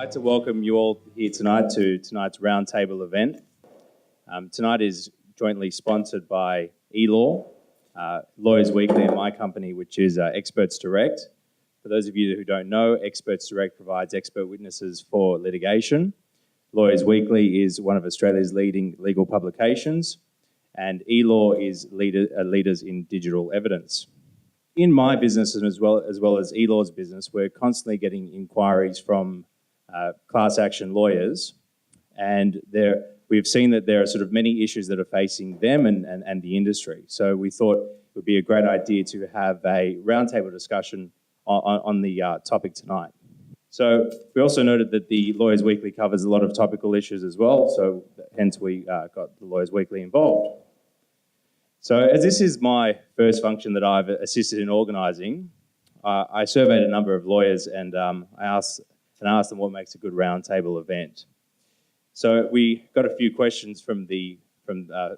I'd like to welcome you all here tonight to tonight's Roundtable event. Tonight is jointly sponsored by eLaw, Lawyers Weekly, and my company, which is Experts Direct. For those of you who don't know, Experts Direct provides expert witnesses for litigation. Lawyers Weekly is one of Australia's leading legal publications, and eLaw is leaders in digital evidence. In my business, and as well as eLaw's business, we're constantly getting inquiries from class action lawyers, and we've seen that there are sort of many issues that are facing them and the industry. So we thought it would be a great idea to have a roundtable discussion on the topic tonight. So we also noted that the Lawyers Weekly covers a lot of topical issues as well, so hence we got the Lawyers Weekly involved. So as this is my first function that I've assisted in organising, I surveyed a number of lawyers and I asked them what makes a good roundtable event. So we got a few questions from a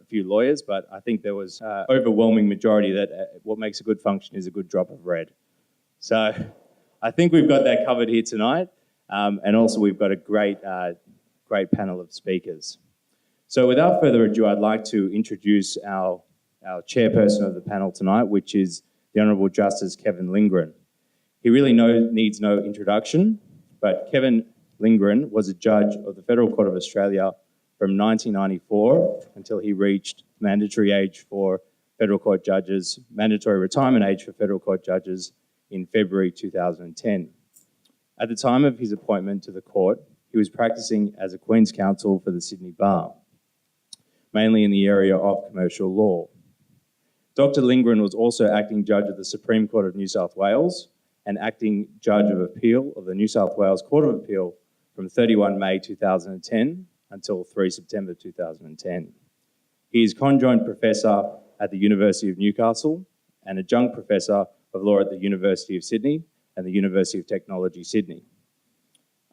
few lawyers, but I think there was overwhelming majority that what makes a good function is a good drop of red. So I think we've got that covered here tonight, and also we've got a great panel of speakers. So without further ado, I'd like to introduce our chairperson of the panel tonight, which is the Honourable Justice Kevin Lindgren. He really needs no introduction, but Kevin Lindgren was a judge of the Federal Court of Australia from 1994 until he reached mandatory age for federal court judges, mandatory retirement age for federal court judges in February 2010. At the time of his appointment to the court, he was practising as a Queen's Counsel for the Sydney Bar, mainly in the area of commercial law. Dr. Lindgren was also acting judge of the Supreme Court of New South Wales and acting judge of appeal of the New South Wales Court of Appeal from 31 May 2010 until 3 September 2010. He is conjoint professor at the University of Newcastle and adjunct professor of law at the University of Sydney and the University of Technology, Sydney.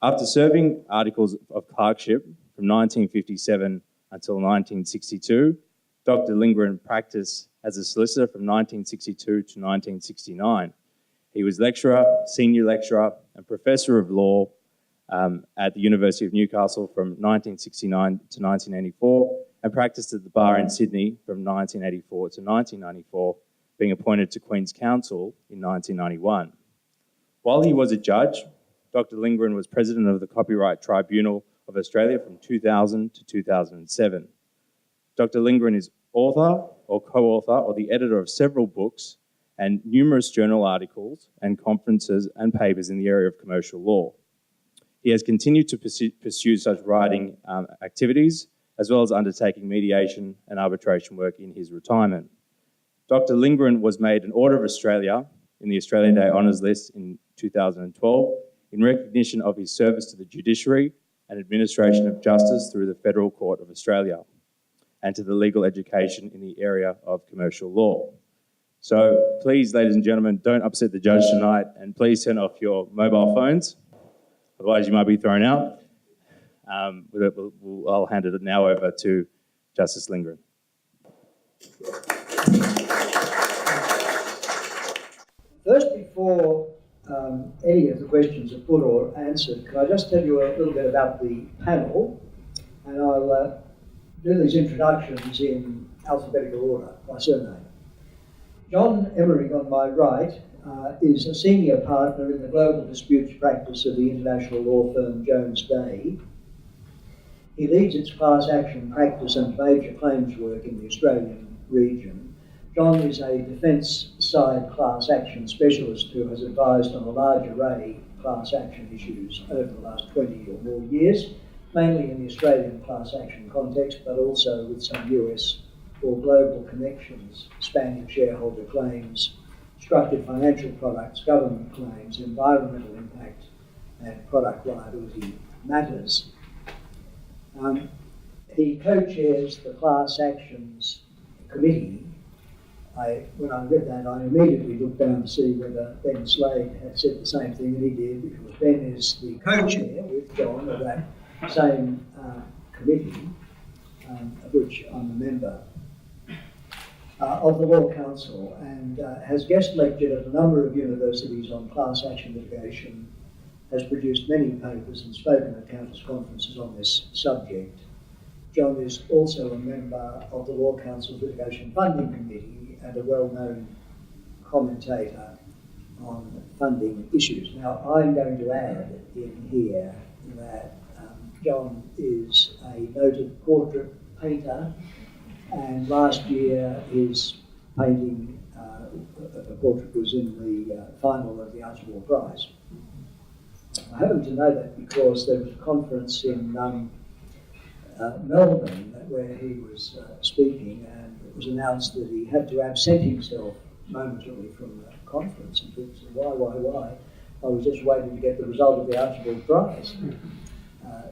After serving articles of clerkship from 1957 until 1962, Dr. Lindgren practiced as a solicitor from 1962 to 1969. He was lecturer, senior lecturer, and professor of law at the University of Newcastle from 1969 to 1984, and practiced at the bar in Sydney from 1984 to 1994, being appointed to Queen's Counsel in 1991. While he was a judge, Dr. Lindgren was president of the Copyright Tribunal of Australia from 2000 to 2007. Dr. Lindgren is author or co-author or the editor of several books and numerous journal articles and conferences and papers in the area of commercial law. He has continued to pursue such writing activities, as well as undertaking mediation and arbitration work in his retirement. Dr. Lindgren was made an Order of Australia in the Australian Day Honours List in 2012 in recognition of his service to the judiciary and administration of justice through the Federal Court of Australia and to the legal education in the area of commercial law. So please, ladies and gentlemen, don't upset the judge tonight, and please turn off your mobile phones, otherwise you might be thrown out. I'll hand it now over to Justice Lindgren. First, before any of the questions are put or answered, can I just tell you a little bit about the panel? And I'll do these introductions in alphabetical order by surname. John Emmering, on my right, is a senior partner in the global disputes practice of the international law firm Jones Day. He leads its class action practice and major claims work in the Australian region. John is a defence-side class action specialist who has advised on a large array of class action issues over the last 20 or more years, mainly in the Australian class action context, but also with some US or global connections, spanning shareholder claims, structured financial products, government claims, environmental impact, and product liability matters. He co-chairs the Class Actions Committee. When I read that, I immediately looked down to see whether Ben Slade had said the same thing, and he did, because Ben is the co-chair with John of that same committee, of which I'm a member, of the Law Council, and has guest lectured at a number of universities on class action litigation, has produced many papers and spoken at countless conferences on this subject. John is also a member of the Law Council's Litigation Funding Committee and a well-known commentator on funding issues. Now, I'm going to add in here that John is a noted portrait painter, and last year his painting, a portrait, was in the final of the Archibald Prize. I happen to know that because there was a conference in Melbourne where he was speaking, and it was announced that he had to absent himself momentarily from the conference. And people said, why? I was just waiting to get the result of the Archibald Prize.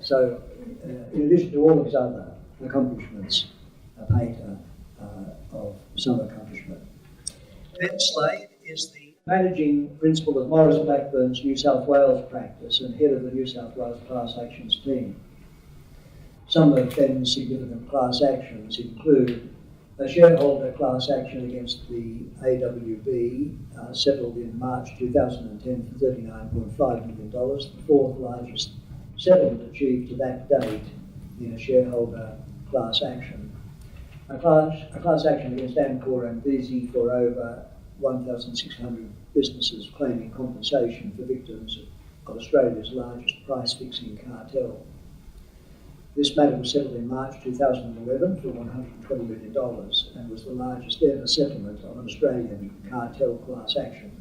So, in addition to all of his other accomplishments, a painter of some accomplishment. Ben Slade is the managing principal of Maurice Blackburn's New South Wales practice and head of the New South Wales class actions team. Some of Ben's significant class actions include a shareholder class action against the AWB, settled in March 2010 for $39.5 million, the fourth largest settlement achieved to that date in a shareholder class action. A class action against Amcor and Visy for over 1,600 businesses claiming compensation for victims of Australia's largest price-fixing cartel. This matter was settled in March 2011 for $120 million and was the largest ever settlement of an Australian cartel class action.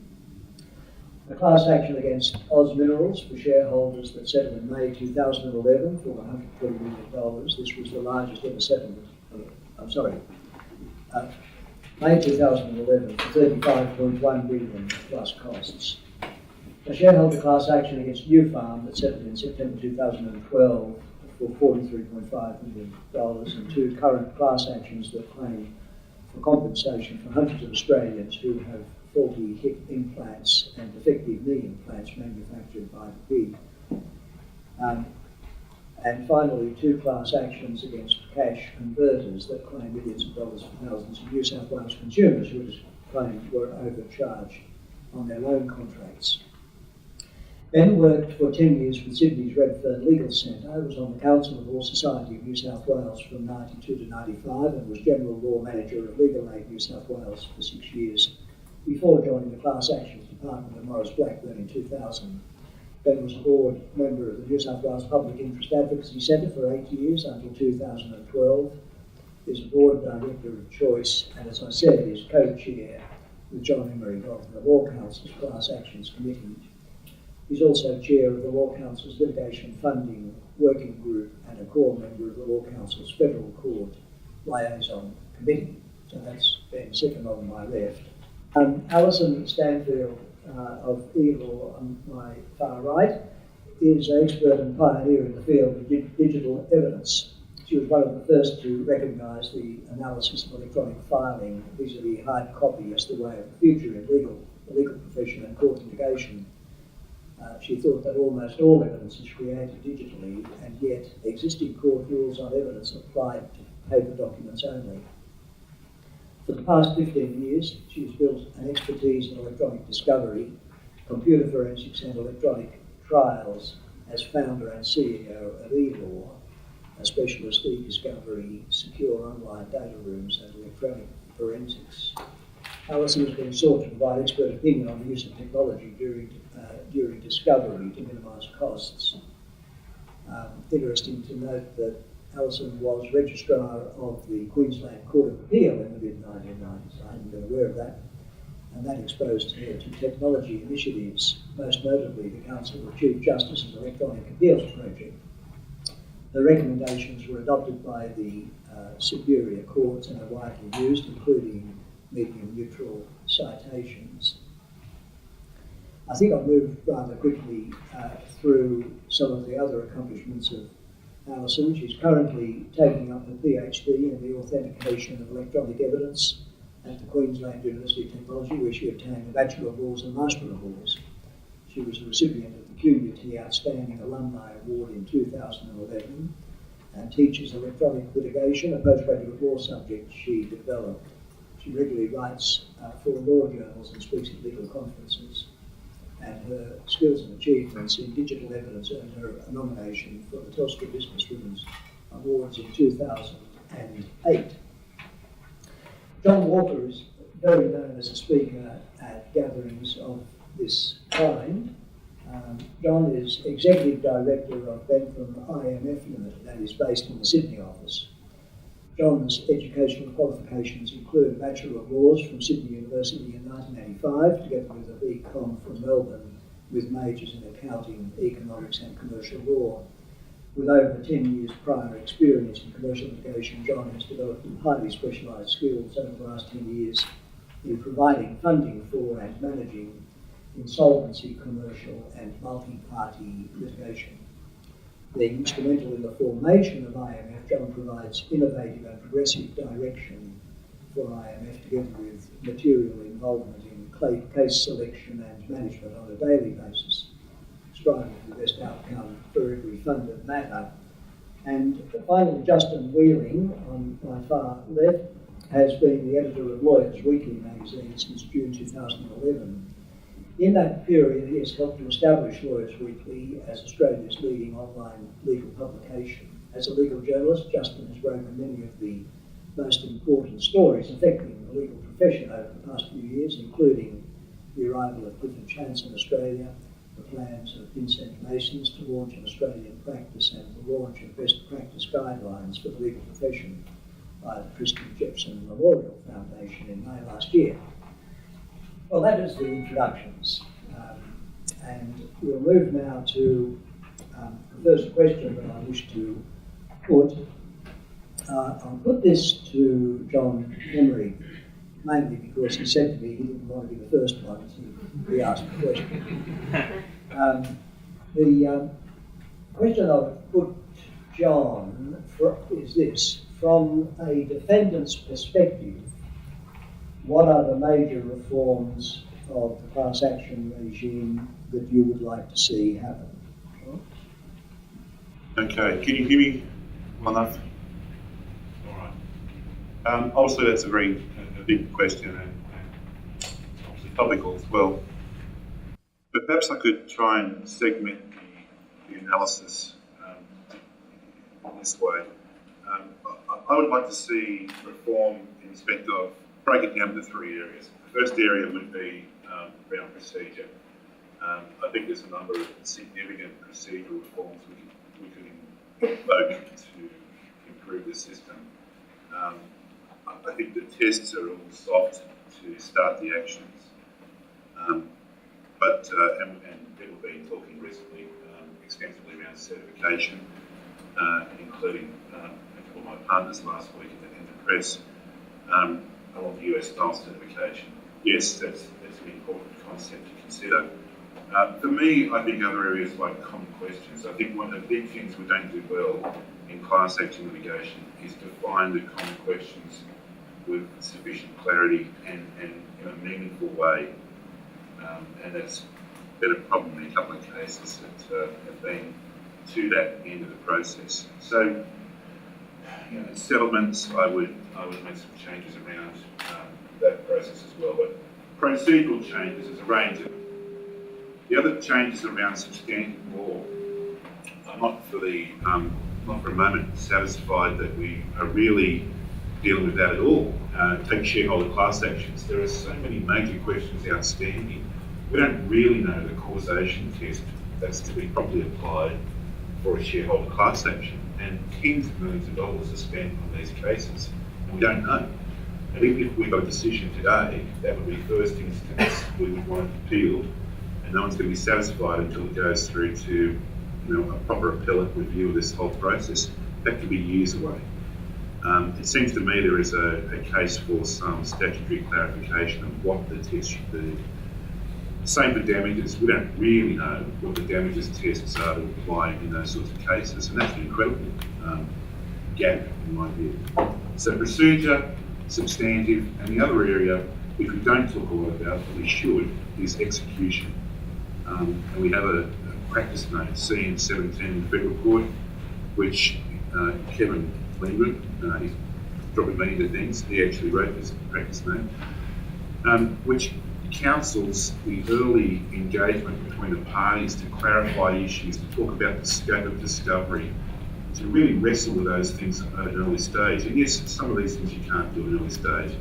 A class action against Oz Minerals for shareholders that settled in May 2011 for $120 million. This was the largest ever settlement. May 2011 for $35.1 million plus costs. A shareholder class action against New Farm that settled in September 2012 for $43.5 million, and two current class actions that claim for compensation for hundreds of Australians who have faulty hip implants and defective knee implants manufactured by the pig. And finally, two class actions against cash converters that claim millions of dollars for thousands of New South Wales consumers who claimed were overcharged on their loan contracts. Ben worked for 10 years with Sydney's Redfern Legal Centre, was on the Council of Law Society of New South Wales from 92 to 95, and was General Law Manager of Legal Aid New South Wales for 6 years, before joining the Class Actions Department of Maurice Blackburn in 2000. Ben was a board member of the New South Wales Public Interest Advocacy Centre for 8 years until 2012, is a board director of choice, and as I said, is co-chair with John Emery of the Law Council's Class Actions Committee. He's also chair of the Law Council's Litigation Funding Working Group and a core member of the Law Council's Federal Court Liaison Committee. So that's Ben, second on my left. Alison Stanfield of E-Law on my far right is an expert and pioneer in the field of digital evidence. She was one of the first to recognise the analysis of electronic filing vis-à-vis hard copy as the way of the future in the legal profession and court litigation. She thought that almost all evidence is created digitally, and yet existing court rules on evidence applied to paper documents only. For the past 15 years, she has built an expertise in electronic discovery, computer forensics and electronic trials as founder and CEO of E-Law, a specialist e-discovery, secure online data rooms and electronic forensics. Alison has been sought to provide expert opinion on the use of technology during discovery to minimise costs. Interesting to note that Alison was Registrar of the Queensland Court of Appeal in the mid-1990s. I hadn't been aware of that, and that exposed her to technology initiatives, most notably the Council of Chief Justice's Electronic Appeals Project. The recommendations were adopted by the superior courts and are widely used, including medium-neutral citations. I think I'll move rather quickly through some of the other accomplishments of Alison. She's currently taking up a PhD in the authentication of electronic evidence at the Queensland University of Technology, where she obtained a Bachelor of Laws and Master of Laws. She was a recipient of the QUT Outstanding Alumni Award in 2011 and teaches electronic litigation, a postgraduate law subject she developed. She regularly writes for law journals and speaks at legal conferences, and her skills and achievements in digital evidence earned her a nomination for the Telstra Business Women's Awards in 2008. John Walker is very known as a speaker at gatherings of this kind. John is Executive Director of Bentham IMF Limited and is based in the Sydney office. John's educational qualifications include a Bachelor of Laws from Sydney University in 1985, together with a BCom from Melbourne, with majors in accounting, economics and commercial law. With over 10 years prior experience in commercial litigation, John has developed highly specialised skills over the last 10 years in providing funding for and managing insolvency, commercial and multi-party litigation. Being instrumental in the formation of IMF, John provides innovative and progressive direction for IMF, together with material involvement in case selection and management on a daily basis, striving for the best outcome for every funded matter. And finally, Justin Wheeling, on my far left, has been the editor of Lawyers Weekly magazine since June 2011. In that period, he has helped to establish Lawyers Weekly as Australia's leading online legal publication. As a legal journalist, Justin has broken many of the most important stories affecting the legal profession over the past few years, including the arrival of Clifford Chance in Australia, the plans of Vincent Masons to launch an Australian practice, and the launch of best practice guidelines for the legal profession by the Christian Jepson Memorial Foundation in May last year. Well, that is the introductions. And we'll move now to the first question that I wish to put. I'll put this to John Emery, mainly because he said to me he didn't want to be the first one to be asked the question. The question I would put John is this: from a defendant's perspective, what are the major reforms of the class action regime that you would like to see happen? Okay, can you hear me well enough? All right. Obviously, that's a very big question and obviously topical as well. But perhaps I could try and segment the analysis in this way. I would like to see reform in respect of break it down into three areas. The first area would be around procedure. I think there's a number of significant procedural reforms we could invoke to improve the system. I think the tests are all soft to start the actions. And people have been talking recently extensively around certification, including a couple of my partners last week in the press. Along the US style certification. Yes, that's an important concept to consider. For me, I think other areas like common questions. I think one of the big things we don't do well in class action litigation is define the common questions with sufficient clarity and in a meaningful way. And that's been a problem in a couple of cases that have been to that end of the process. So, settlements, I would make some changes around that process as well. But procedural changes, there's a range of them. The other changes around substantive law. I'm not for a moment satisfied that we are really dealing with that at all. Take shareholder class actions. There are so many major questions outstanding. We don't really know the causation test that's to be properly applied for a shareholder class action. And tens of millions of dollars are spent on these cases, and we don't know. And even if we got a decision today, that would be first instance we would want it appealed, and no one's going to be satisfied until it goes through to a proper appellate review of this whole process. That could be years away. It seems to me there is a case for some statutory clarification of what the test should be. Same for damages. We don't really know what the damages tests are to apply in those sorts of cases, and that's an incredible gap in my view. So procedure, substantive, and the other area which we don't talk a lot about, but we should, is execution. And we have a practice note, CN17 in the Federal Court, which Kevin Lindgren, he's dropping me into things, he actually wrote this practice note, which counsels the early engagement between the parties to clarify issues, to talk about the scope of discovery, to really wrestle with those things at an early stage. And yes, some of these things you can't do at an early stage,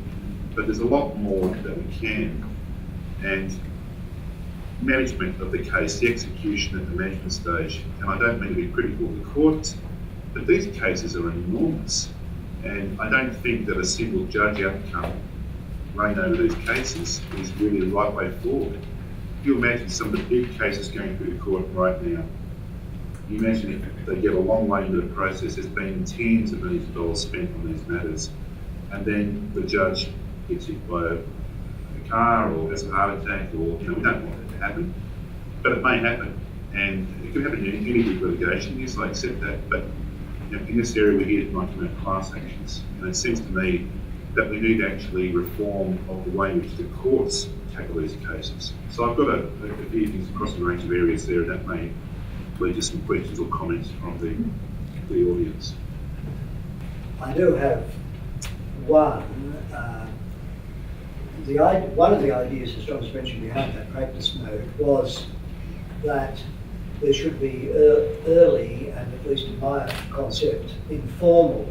but there's a lot more that we can. And management of the case, the execution at the management stage, and I don't mean to be critical of the courts, but these cases are enormous. And I don't think that a single judge outcome running over these cases is really the right way forward. If you imagine some of the big cases going through the court right now, you imagine if they get a long way into the process, there's been tens of millions of dollars spent on these matters, and then the judge gets hit by a car or has a heart attack, or we don't want that to happen, but it may happen, and it can happen in any big litigation. Yes, I accept that, but in this area we're here tonight to make class actions, and it seems to me that we need actually reform of the way in which the courts tackle these cases. So I've got a few things across a range of areas there, and that may lead to some questions or comments from the audience. I do have one. One of the ideas, as John's mentioned, behind that practice note was that there should be early, and at least in my concept, informal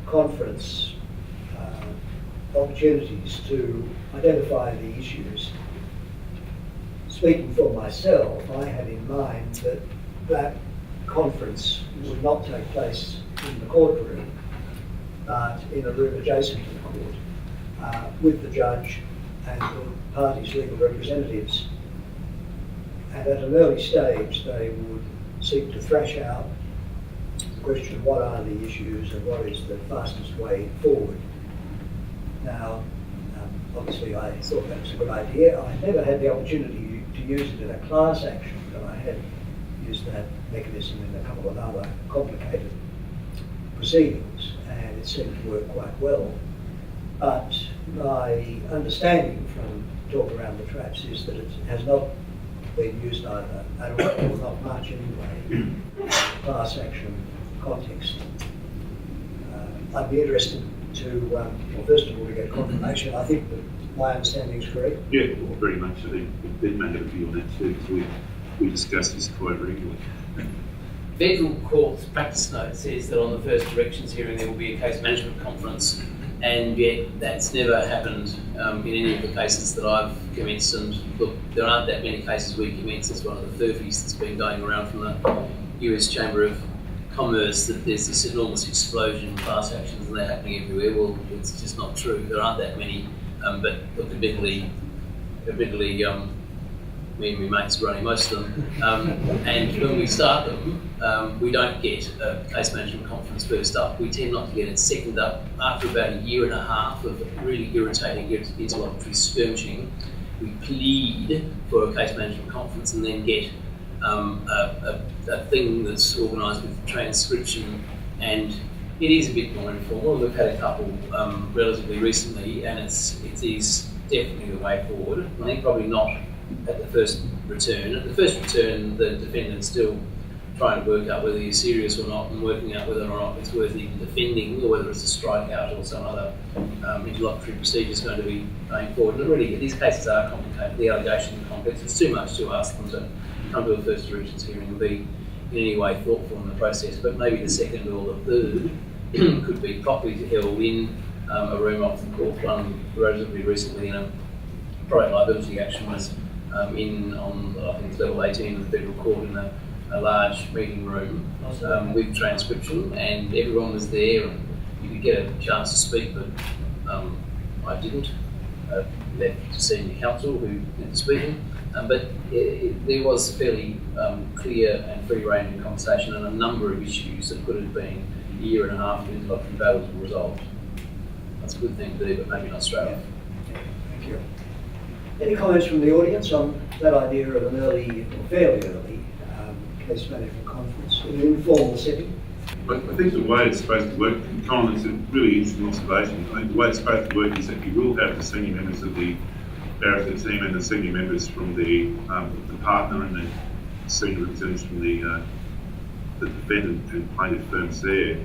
conference opportunities to identify the issues. Speaking for myself, I had in mind that that conference would not take place in the courtroom, but in a room adjacent to the court, with the judge and the parties' legal representatives. And at an early stage, they would seek to thrash out the question of what are the issues and what is the fastest way forward. Now, obviously I thought that was a good idea. I never had the opportunity to use it in a class action, but I had used that mechanism in a couple of other complicated proceedings, and it seemed to work quite well. But my understanding from talk around the traps is that it has not been used either at all, or not much anyway, in the class action context. I'd be interested to, well, first of all, to get confirmation. I think that my understanding is correct. Yeah, well, very much. I think Ben may have a view on that too, because we discuss this quite regularly. Federal Court's practice note says that on the first directions hearing there will be a case management conference, and yet that's never happened in any of the cases that I've commenced. And look, there aren't that many cases we commenced. It's one of the 30s that's been going around from the US Chamber of Commerce, that there's this enormous explosion in class actions and they're happening everywhere. Well, it's just not true. There aren't that many, but look, admittedly, me and my mates are running most of them, and when we start them, we don't get a case management conference first up. We tend not to get it second up. After about a year and a half of really irritating interlocutory skirmishing, we plead for a case management conference and then get a thing that's organised with transcription, and it is a bit more informal. We've had a couple relatively recently, and it is definitely the way forward. I think probably not at the first return. At the first return, the defendant's still trying to work out whether he's serious or not, and working out whether or not it's worth even defending, or whether it's a strikeout or some other interlocutory procedure is going to be going forward. And really, these cases are complicated. The allegations are complex. It's too much to ask them to come to a first directions hearing and be in any way thoughtful in the process. But maybe the second or the third could be properly held in a room off the court. One relatively recently in a private liability action was on I think it's level 18 of the Federal Court in a large meeting room with transcription, and everyone was there and you could get a chance to speak, but I didn't. Left to senior counsel who did the speaking, but there was fairly clear and free-ranging conversation on a number of issues that could have been a year and a half of interlocutory battles were resolved. That's a good thing to do, but maybe not straight off. Thank you. Any comments from the audience on that idea of an early, or fairly early, case management conference in an informal setting? But I think the way it's supposed to work, Colin, it's a really interesting observation. I think the way it's supposed to work is that you will have the senior members of the barrister team and the senior members from the partner and the senior representatives from the defendant and plaintiff firms there.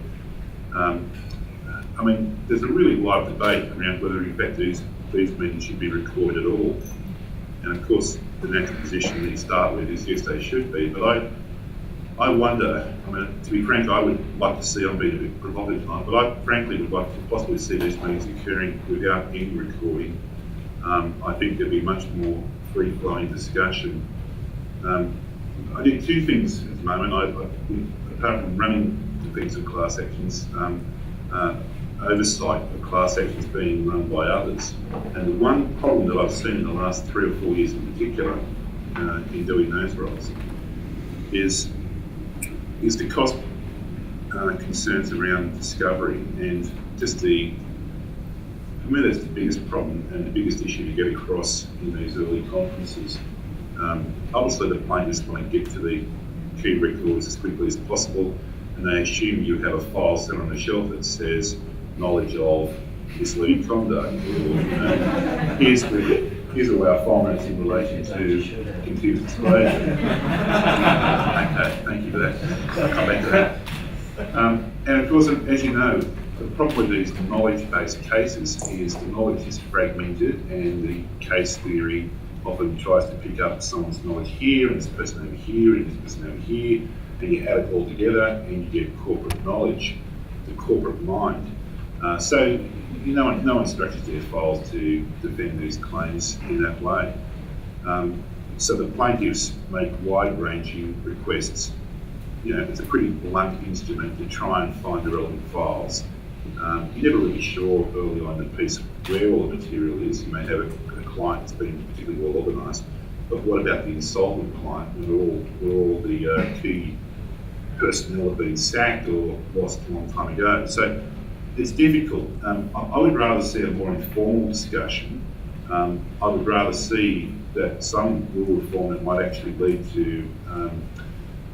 I mean, there's a really live debate around whether in fact these these meetings should be recorded at all. And of course, the natural position that you start with is yes, they should be. But I wonder, I mean, to be frank, I would like to see, I'm being a bit provocative tonight, but I frankly would like to possibly see these meetings occurring without any recording. I think there'd be much more free-flowing discussion. I do two things at the moment. Apart from running defensive class actions, oversight of class actions being run by others. And the one problem that I've seen in the last 3 or 4 years in particular in doing those roles is the cost concerns around discovery and just for me that's the biggest problem and the biggest issue to get across in these early conferences. Obviously the plaintiffs want to get to the key records as quickly as possible, and they assume you have a file set on the shelf that says knowledge of misleading conduct, or here's all our file notes in relation to continuous disclosure. Okay, thank you for that. I'll come back to that. And of course, as you know, the problem with these knowledge-based cases is the knowledge is fragmented, and the case theory often tries to pick up someone's knowledge here, and this person over here, and this person over here, and you add it all together, and you get corporate knowledge, the corporate mind. So no one structures their files to defend these claims in that way. So the plaintiffs make wide-ranging requests. You know, it's a pretty blunt instrument to try and find the relevant files. You're never really sure early on in the piece where all the material is. You may have a client that's been particularly well organised, but what about the insolvent client where all the key personnel have been sacked or lost a long time ago? So it's difficult. I would rather see a more informal discussion. I would rather see that some rule reform that might actually lead to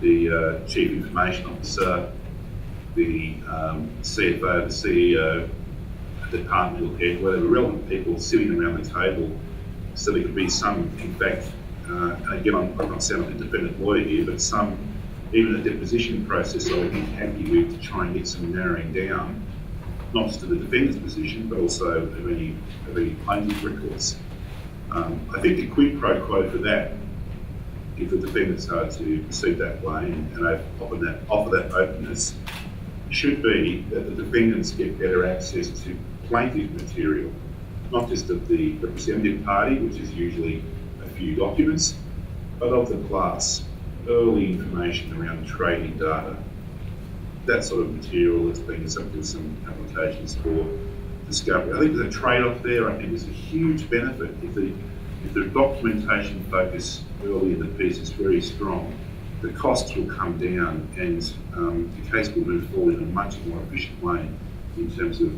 the Chief Information Officer, the CFO, the CEO, departmental head, whatever, relevant people sitting around the table, so there could be some, in fact, and again, I'm not sounding like an independent lawyer here, but some, even a deposition process I would be happy with to try and get some narrowing down, not just to the defendant's position, but also of any plaintiff records. I think the quid pro quo for that, if the defendants are to proceed that way and offer that openness, should be that the defendants get better access to plaintiff material, not just of the representative party, which is usually a few documents, but of the class, early information around trading data, that sort of material that's been subject to some applications for discovery. I think there's a trade-off there. I think there's a huge benefit if the documentation focus early in the piece is very strong. The costs will come down, and the case will move forward in a much more efficient way in terms of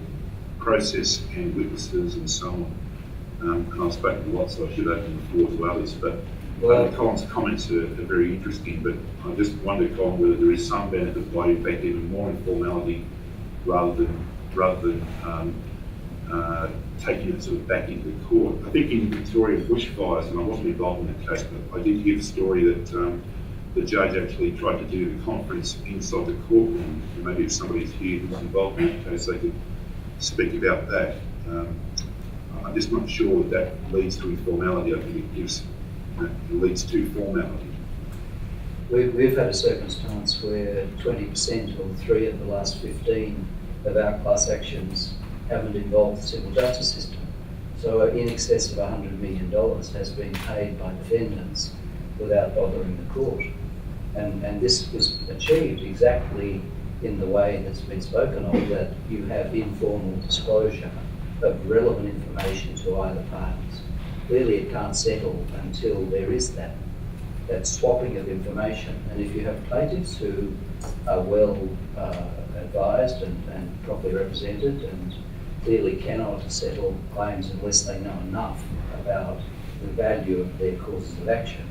process and witnesses and so on. And I've spoken a lot, so I should open the floor to others. But Colin's comments are very interesting. But I just wonder, Colin, whether there is some benefit by in fact even more informality rather than taking it sort of back into the court. I think in Victoria bushfires, and I wasn't involved in that case, but I did hear the story that the judge actually tried to do the conference inside the courtroom. And maybe if somebody's here who's involved in that case, they could speak about that. I'm just not sure that leads to informality. I think it leads to formality. We've had a circumstance where 20% or 3 of the last 15 of our class actions haven't involved the civil justice system. So in excess of $100 million has been paid by defendants without bothering the court. And this was achieved exactly in the way that's been spoken of, that you have informal disclosure of relevant information to either parties. Clearly it can't settle until there is that swapping of information. And if you have plaintiffs who are well advised and properly represented and clearly cannot settle claims unless they know enough about the value of their causes of action,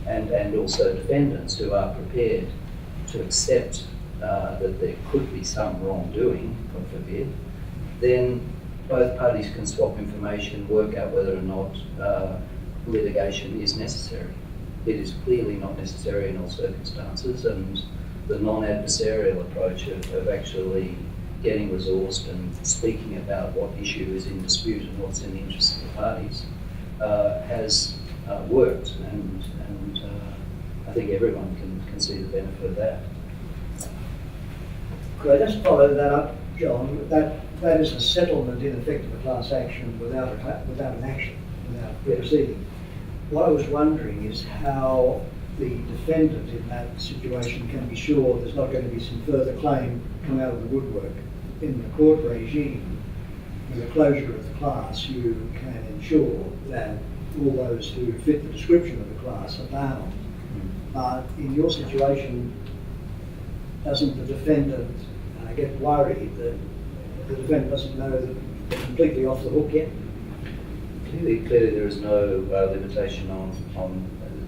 and also defendants who are prepared to accept that there could be some wrongdoing, God forbid, then both parties can swap information, work out whether or not litigation is necessary. It is clearly not necessary in all circumstances, and the non-adversarial approach of actually getting resourced and speaking about what issue is in dispute and what's in the interest of the parties has worked, and I think everyone can see the benefit of that. Could I just follow that up, John? That is a settlement in effect of a class action without an action, without proceeding. What I was wondering is how the defendant in that situation can be sure there's not going to be some further claim come out of the woodwork. In the court regime, with the closure of the class, you can ensure that all those who fit the description of the class are bound. But in your situation, doesn't the defendant get worried that the defendant doesn't know that they're completely off the hook yet? Clearly there is no limitation on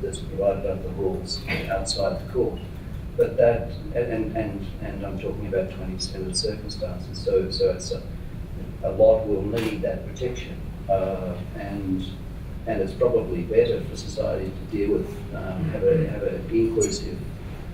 that's provided under the rules outside the court. But that, and I'm talking about 20% of the circumstances, so it's a lot will need that protection, and it's probably better for society to deal with, have an inclusive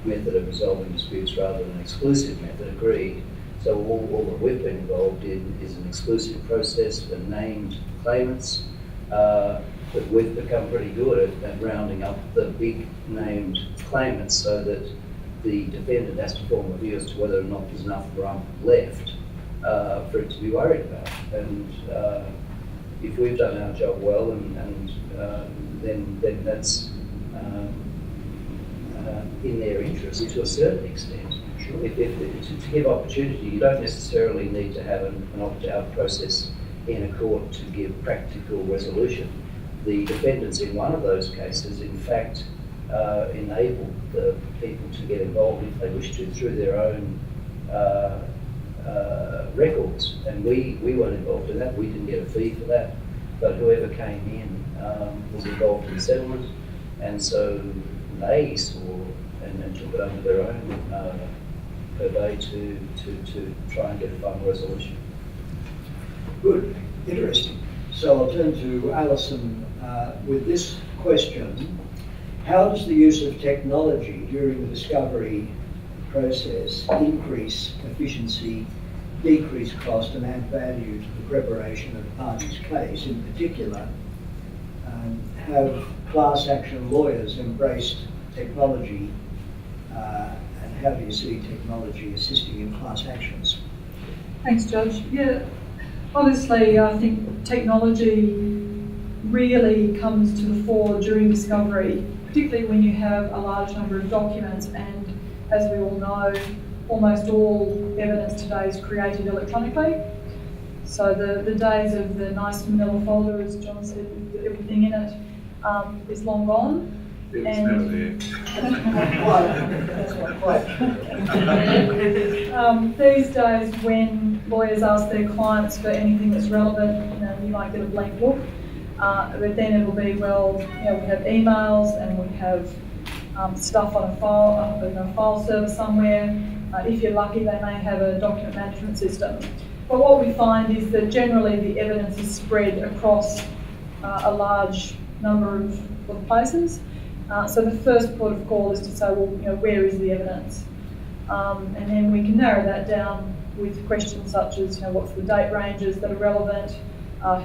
method of resolving disputes rather than an exclusive method, agreed. So all that we've been involved in is an exclusive process for named claimants, but we've become pretty good at rounding up the big named claimants so that the defendant has to form a view as to whether or not there's enough rump left for it to be worried about. And if we've done our job well, then that's in their interest to a certain extent. Sure. To give opportunity, you don't necessarily need to have an opt-out process in a court to give practical resolution. The defendants in one of those cases, in fact, enable the people to get involved if they wish to through their own records. And we weren't involved in that. We didn't get a fee for that. But whoever came in was involved in the settlement, and so they saw and took it under their own purvey to try and get a final resolution. Good, interesting. So I'll turn to Alison with this question. How does the use of technology during the discovery process increase efficiency, decrease cost, and add value to the preparation of the party's case? In particular, have class action lawyers embraced technology, and how do you see technology assisting in class actions? Thanks, Judge. Yeah, obviously, I think technology really comes to the fore during discovery, particularly when you have a large number of documents, and as we all know, almost all evidence today is created electronically. So the days of the nice manila folder, as John said, with everything in it, is long gone. It's never there. That's not quite. These days, when lawyers ask their clients for anything that's relevant, you might get a blank book, but then it'll be, well, we have emails and we have stuff on a file server somewhere. If you're lucky, they may have a document management system. But what we find is that generally the evidence is spread across a large number of places. So the first port of call is to say, well, where is the evidence? And then we can narrow that down with questions such as, what's the date ranges that are relevant,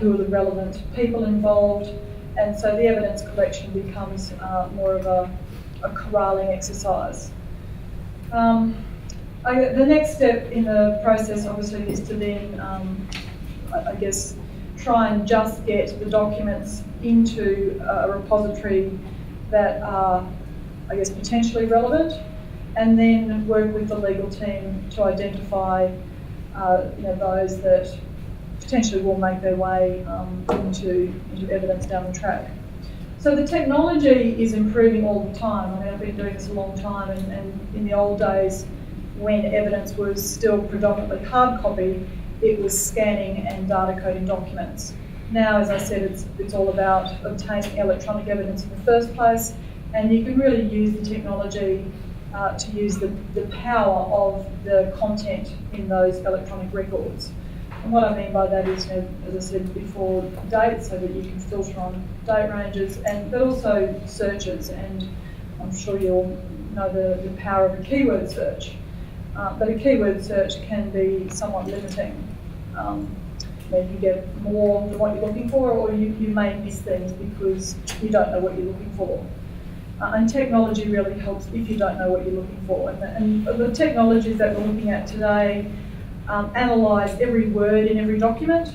who are the relevant people involved, and so the evidence collection becomes more of a corralling exercise. The next step in the process, obviously, is to then, try and just get the documents into a repository that are, potentially relevant, and then work with the legal team to identify, those that potentially will make their way into evidence down the track. So the technology is improving all the time. I've been doing this a long time, and in the old days, when evidence was still predominantly hard copy, it was scanning and data coding documents. Now, as I said, it's all about obtaining electronic evidence in the first place, and you can really use the technology to use the power of the content in those electronic records. And what I mean by that is, as I said before, dates, so that you can filter on date ranges, but also searches, and I'm sure you all know the power of a keyword search. but a keyword search can be somewhat limiting. Where you get more than what you're looking for, or you may miss things because you don't know what you're looking for. And technology really helps if you don't know what you're looking for. And the technologies that we're looking at today analyse every word in every document,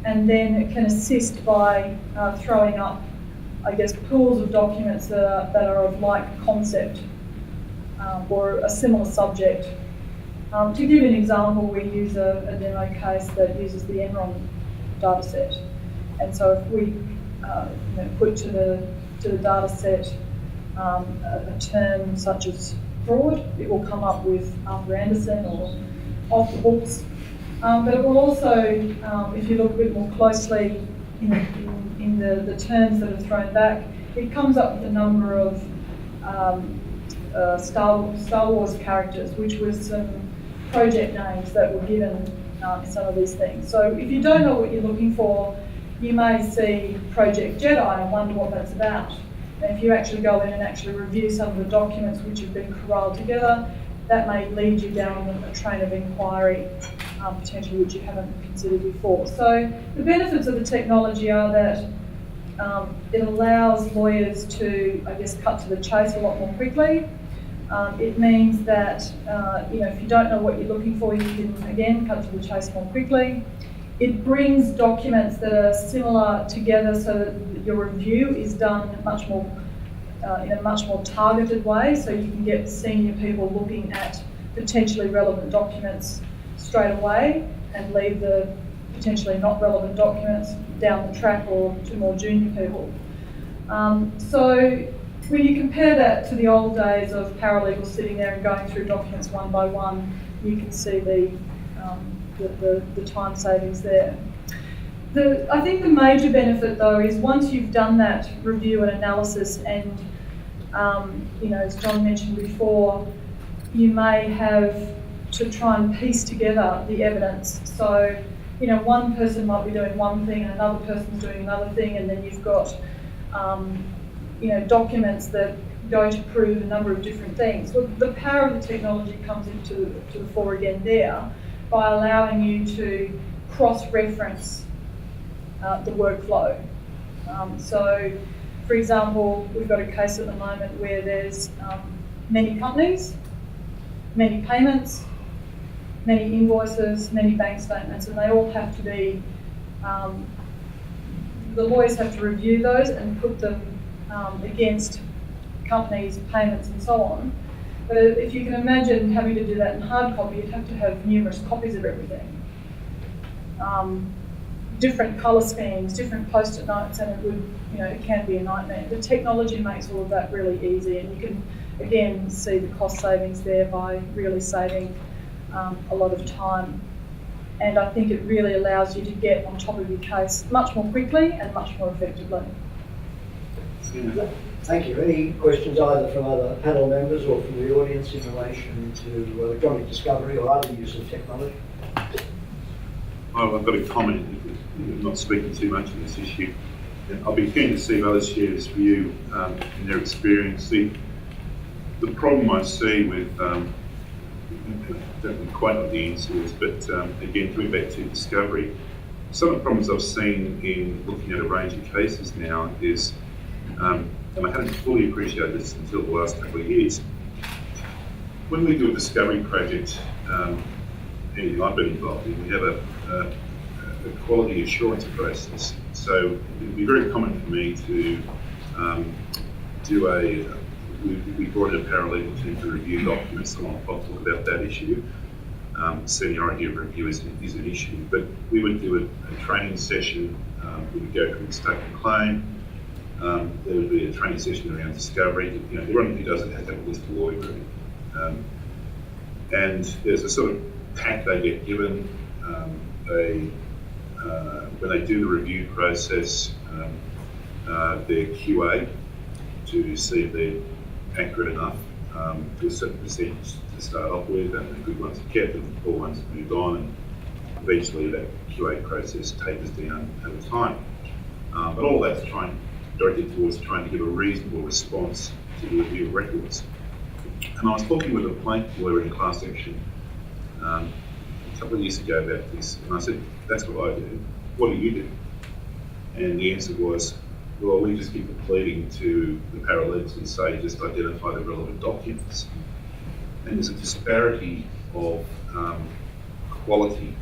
and then it can assist by throwing up, I guess, pools of documents that are of like concept or a similar subject. To give you an example, we use a demo case that uses the Enron data set. And so if we put to the data set a term such as fraud, it will come up with Arthur Anderson or off the books. But it will also, if you look a bit more closely in the terms that are thrown back, it comes up with a number of Star Wars characters, which was some project names that were given in some of these things. So if you don't know what you're looking for, you may see Project Jedi and wonder what that's about. And if you actually go in and actually review some of the documents which have been corralled together, that may lead you down a train of inquiry, potentially which you haven't considered before. So the benefits of the technology are that it allows lawyers to, I guess, cut to the chase a lot more quickly. It means that, if you don't know what you're looking for, you can, again, cut to the chase more quickly. It brings documents that are similar together so that your review is done much more in a much more targeted way, so you can get senior people looking at potentially relevant documents straight away and leave the potentially not relevant documents down the track or to more junior people. So when you compare that to the old days of paralegals sitting there and going through documents one by one, you can see the time savings there. I think the major benefit though is once you've done that review and analysis and, as John mentioned before, you may have to try and piece together the evidence. So, one person might be doing one thing and another person's doing another thing, and then you've got, documents that go to prove a number of different things. Well, the power of the technology comes into the fore again there by allowing you to cross-reference the workflow. So, for example, we've got a case at the moment where there's many companies, many payments, many invoices, many bank statements, and they all have to be, the lawyers have to review those and put them against companies, payments and so on. But if you can imagine having to do that in hard copy, you'd have to have numerous copies of everything. Different colour schemes, different post-it notes, and it would, it can be a nightmare. The technology makes all of that really easy, and you can, again, see the cost savings there by really saving a lot of time. And I think it really allows you to get on top of your case much more quickly and much more effectively. Thank you. Any questions either from other panel members or from the audience in relation to electronic discovery or other use of technology? I've got a comment, not speaking too much on this issue. I'll be keen to see if others share this view in their experience. The problem I see with, I don't know quite what the answer is, but again, coming back to discovery, some of the problems I've seen in looking at a range of cases now is, and I hadn't fully appreciated this until the last couple of years, when we do a discovery project, anything I've been involved in, we have a quality assurance process. So it would be very common for me to we brought in a paralegal team to review documents, and I'll talk about that issue. Seniority of review is an issue, but we would do a training session, we would go through the statement claim, there would be a training session around discovery. Everyone who does it has to have a list of lawyer room. And there's a sort of pack they get given. When they do the review process, their QA to see if they're accurate enough to a certain percentage to start off with, and the good ones are kept and the poor ones are moved on, and eventually that QA process tapers down over time. But all that's directed towards trying to give a reasonable response to the review of records. And I was talking with a plaintiff lawyer in a class action a couple of years ago about this, and I said, that's what I do. What do you do? And the answer was, well, we just give the pleading to the paralegals and say, just identify the relevant documents. And there's a disparity of quality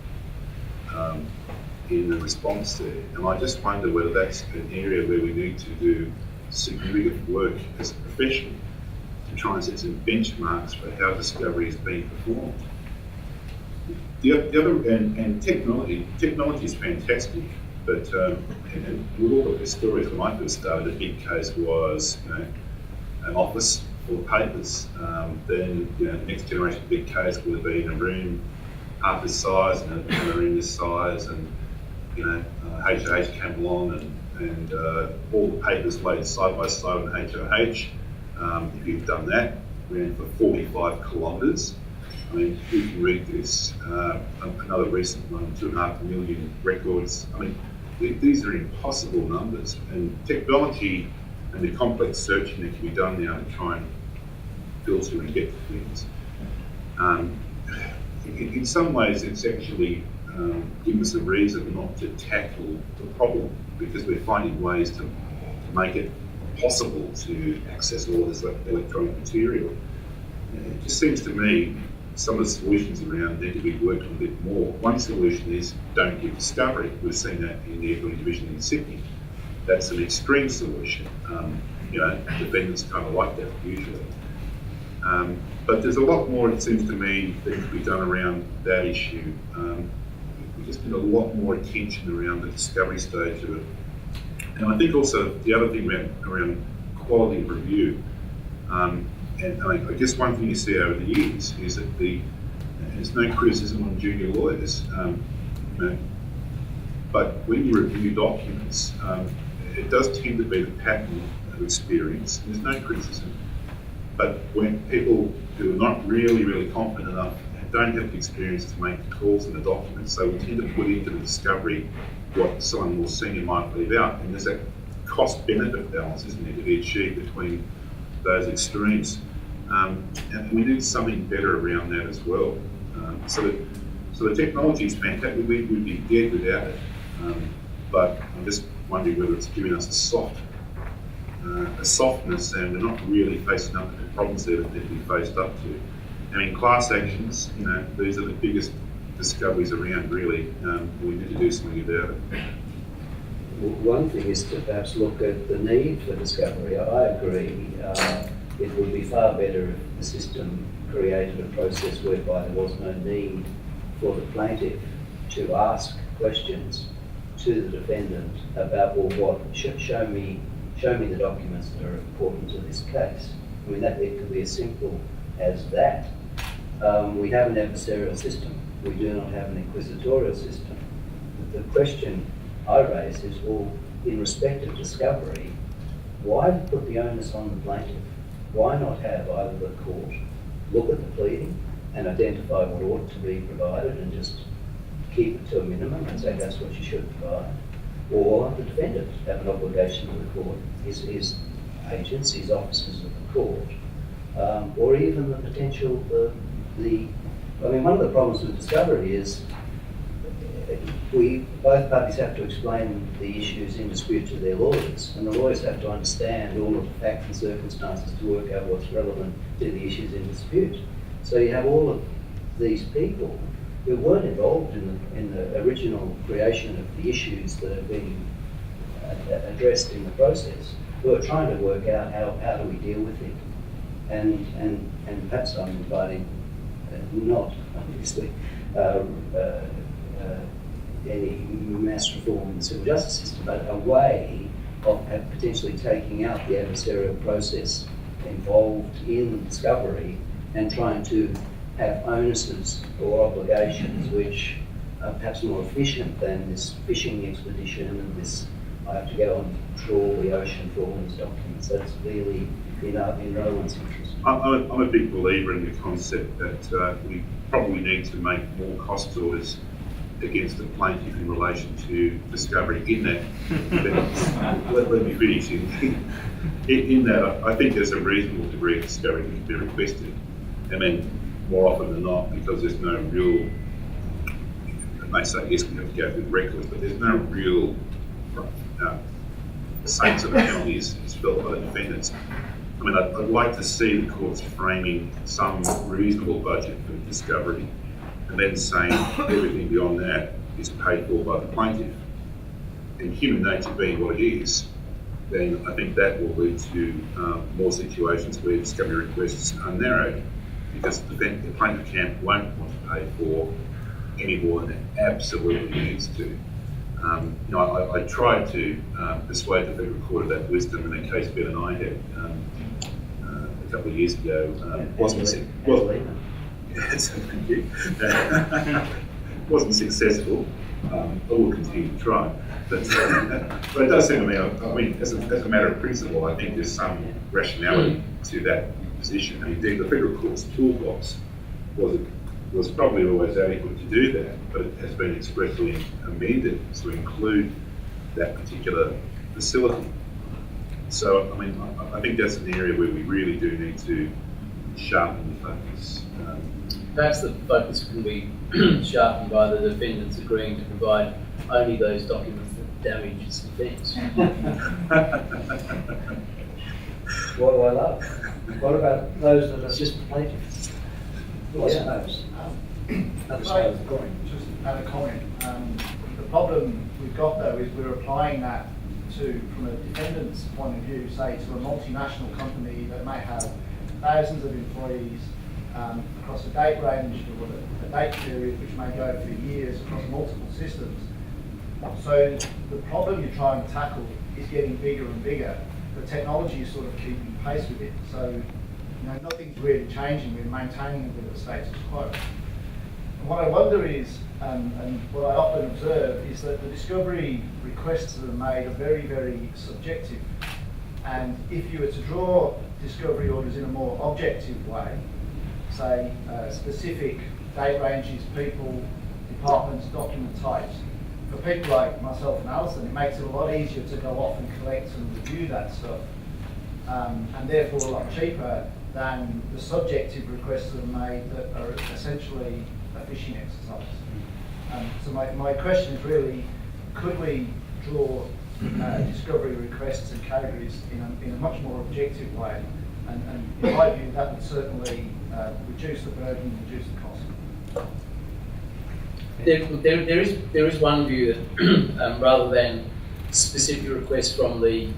in the response there. And I just wonder whether that's an area where we need to do significant work as a profession to try and set some benchmarks for how discovery is being performed. The other, and technology is fantastic, but and with all of the stories when I first started, a big case was, an office full of papers. Then, the next generation big case would have been a room half this size and a room this size, and HOH came along and all the papers laid side by side on HOH. If you've done that, ran for 45 kilometres. I mean, you can read this. Another recent one, 2.5 million records. I mean, these are impossible numbers. And technology and the complex searching that can be done now to try and filter and get to things. In some ways, it's actually given us a reason not to tackle the problem, because we're finding ways to make it possible to access all this electronic material. It just seems to me some of the solutions around need to be worked on a bit more. One solution is don't give discovery. We've seen that in the Equity Division in Sydney. That's an extreme solution. Defendants kind of like that usually. But there's a lot more, it seems to me, that can be done around that issue. We just need a lot more attention around the discovery stage of it. And I think also the other thing around quality of review, and I guess one thing you see over the years is that there's no criticism on junior lawyers, but when you review documents, it does tend to be the pattern of experience, and there's no criticism. But when people who are not really confident enough and don't have the experience to make the calls in the documents, so we tend to put into the discovery what someone more senior might leave out. And there's that cost-benefit balance, isn't it, to be achieved between those extremes. And we need something better around that as well. So the technology is fantastic. We'd be dead without it. But I'm just wondering whether it's giving us a softness, and we're not really facing up to the problems there that need to be faced up to. And in class actions, these are the biggest discoveries around, really. We need to do something about it. One thing is to perhaps look at the need for discovery. I agree. It would be far better if the system created a process whereby there was no need for the plaintiff to ask questions to the defendant about, well, show me the documents that are important to this case. I mean, that it could be as simple as that. We have an adversarial system. We do not have an inquisitorial system. The question I raise is, well, in respect of discovery, why put the onus on the plaintiff? Why not have either the court look at the pleading and identify what ought to be provided and just keep it to a minimum and say that's what you should provide? Or the defendant have an obligation to the court, his agents, his officers of the court, or even the potential, one of the problems with discovery is both parties have to explain the issues in dispute to their lawyers, and the lawyers have to understand all of the facts and circumstances to work out what's relevant to the issues in dispute. So you have all of these people who weren't involved in the original creation of the issues that are being addressed in the process, who are trying to work out how do we deal with it. And perhaps I'm inviting not obviously any mass reform in the civil justice system, but a way of potentially taking out the adversarial process involved in discovery and trying to have onuses or obligations which are perhaps more efficient than this fishing expedition and this, I have to go and trawl the ocean for all these documents. That's clearly in no one's interest. I'm a big believer in the concept that we probably need to make more cost orders against the plaintiff in relation to discovery in that. Let me finish. in that, I think there's a reasonable degree of discovery that can be requested. I mean, more often than not, because there's no real, I may say, yes, we have to go through the records, but there's no real sense of the penalty is felt by the defendants. I mean, I'd like to see the courts framing some reasonable budget for discovery and then saying everything beyond that is paid for by the plaintiff. And human nature being what it is, then I think that will lead to more situations where discovery requests are narrowed, because the plaintiff won't want to pay for any more than it absolutely needs to. I tried to persuade the Federal Court of that wisdom in a case Ben and I had a couple of years ago. Wasn't successful. I will continue to try. But it does seem to me, I mean, as a matter of principle, I think there's some rationality to that position. And indeed, the Federal Court's toolbox was probably always adequate to do that, but it has been expressly amended to include that particular facility. So, I mean, I think that's an area where we really do need to sharpen the focus. Perhaps the focus can be sharpened by the defendants agreeing to provide only those documents that damage its defence. What do I love? What about those that assist the plaintiff? Well, I suppose. Other side of the coin. Just add a comment. The problem we've got though is we're applying that from a defendant's point of view, say to a multinational company that may have thousands of employees across a date range or a date period which may go for years across multiple systems. So the problem you're trying to tackle is getting bigger and bigger. The technology is sort of keeping pace with it. So nothing's really changing. We're maintaining a bit of a status quo. And what I wonder is, and what I often observe, is that the discovery requests that are made are very, very subjective. And if you were to draw discovery orders in a more objective way, say specific date ranges, people, departments, document types, for people like myself and Alison, it makes it a lot easier to go off and collect and review that stuff, and therefore a lot cheaper than the subjective requests that are made that are essentially a fishing exercise. So my question is really, could we draw discovery requests and categories in a much more objective way? And in my view, that would certainly reduce the burden, reduce the cost. There is one view that rather than specific requests from the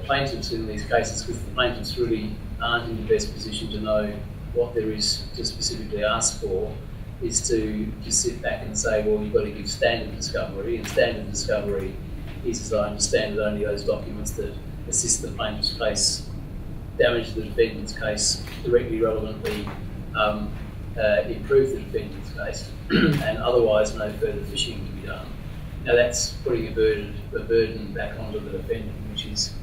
plaintiffs in these cases, because the plaintiffs really aren't in the best position to know what there is to specifically ask for, is to just sit back and say, well, you've got to give standard discovery, and standard discovery is, as I understand it, only those documents that assist the plaintiff's case, damage the defendant's case, directly relevantly improve the defendant's case, and otherwise no further fishing to be done. Now that's putting a burden back onto the defendant, which is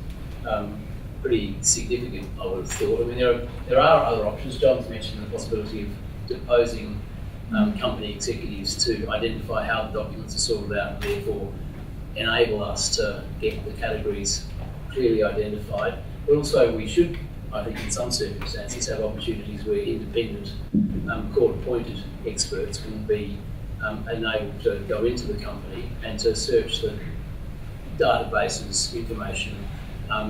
pretty significant, I would have thought. I mean, there are other options. John's mentioned the possibility of deposing company executives to identify how the documents are sorted out and therefore enable us to get the categories clearly identified. But also we should, I think in some circumstances, have opportunities where independent court-appointed experts can be enabled to go into the company and to search the databases information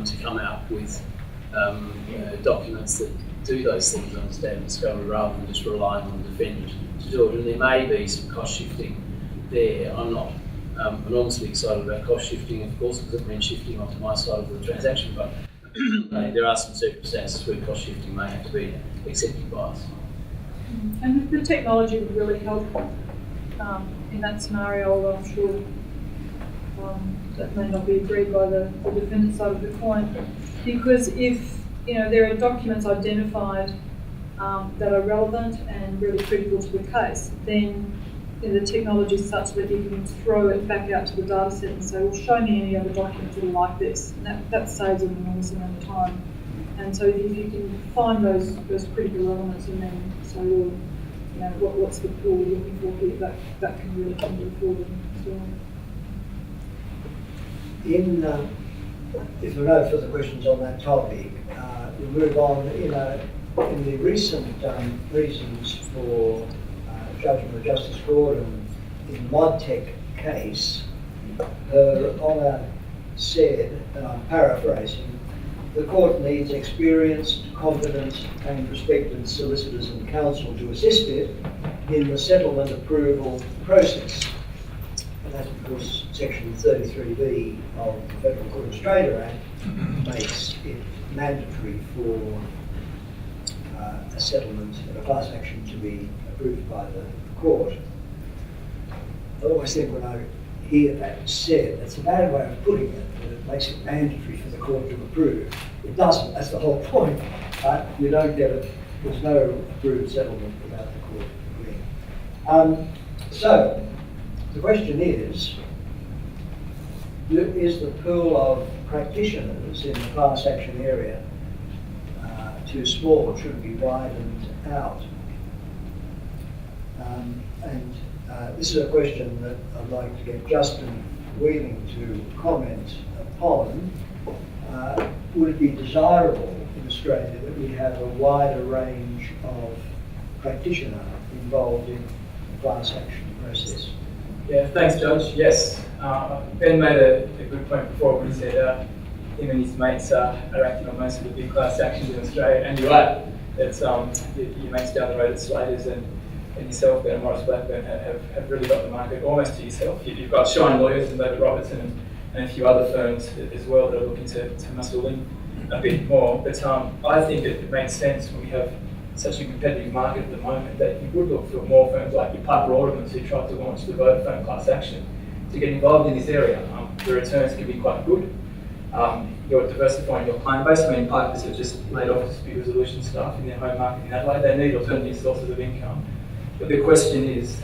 to come out with documents that do those things on standard discovery rather than just relying on the defendant to do it. And there may be some cost shifting there. I'm not enormously excited about cost shifting, of course, because it means shifting onto my side of the transaction, but there are some circumstances where cost shifting may have to be accepted by us. And the technology would really help in that scenario, although I'm sure that may not be agreed by the defendant side of the coin. Because if there are documents identified that are relevant and really critical to the case, then the technology is such that you can throw it back out to the data set and say, well, show me any other documents that are like this. And that saves an enormous amount of time. And so if you can find those critical elements and then say, well, what's the pool we're looking for here, that can really come to the fore as well. if there are no further questions on that topic, we'll move on. In the recent reasons for judgment of Justice Gordon in the ModTech case, Her Honour said, and I'm paraphrasing, the court needs experienced, competent and respected solicitors and counsel to assist it in the settlement approval process. And that's because Section 33B of the Federal Court of Australia Act makes it mandatory for a settlement of a class action to be approved by the court. I always think when I hear that said, it's a bad way of putting it, that it makes it mandatory for the court to approve. It doesn't, that's the whole point. You don't get it, there's no approved settlement without the court agreeing. So, the question is the pool of practitioners in the class action area too small? Should it be widened out? This is a question that I'd like to get Justin Wheeling to comment upon. Would it be desirable in Australia that we have a wider range of practitioner involved in the class action process? Yeah, thanks, Judge. Yes, Ben made a good point before when he said him and his mates are acting on most of the big class actions in Australia, and you're right. It's your mates down the road at Slaters and yourself, Ben and Morris Blackburn, have really got the market almost to yourself. You've got Shine Lawyers and David Robertson and a few other firms as well that are looking to muscle in a bit more. But I think it makes sense when we have such a competitive market at the moment that you would look for more firms like your Piper Aldermans who tried to launch the Vodafone class action to get involved in this area. The returns can be quite good. You're diversifying your client base. I mean, Pipers have just laid off dispute resolution staff in their home market in Adelaide. They need alternative sources of income. But the question is,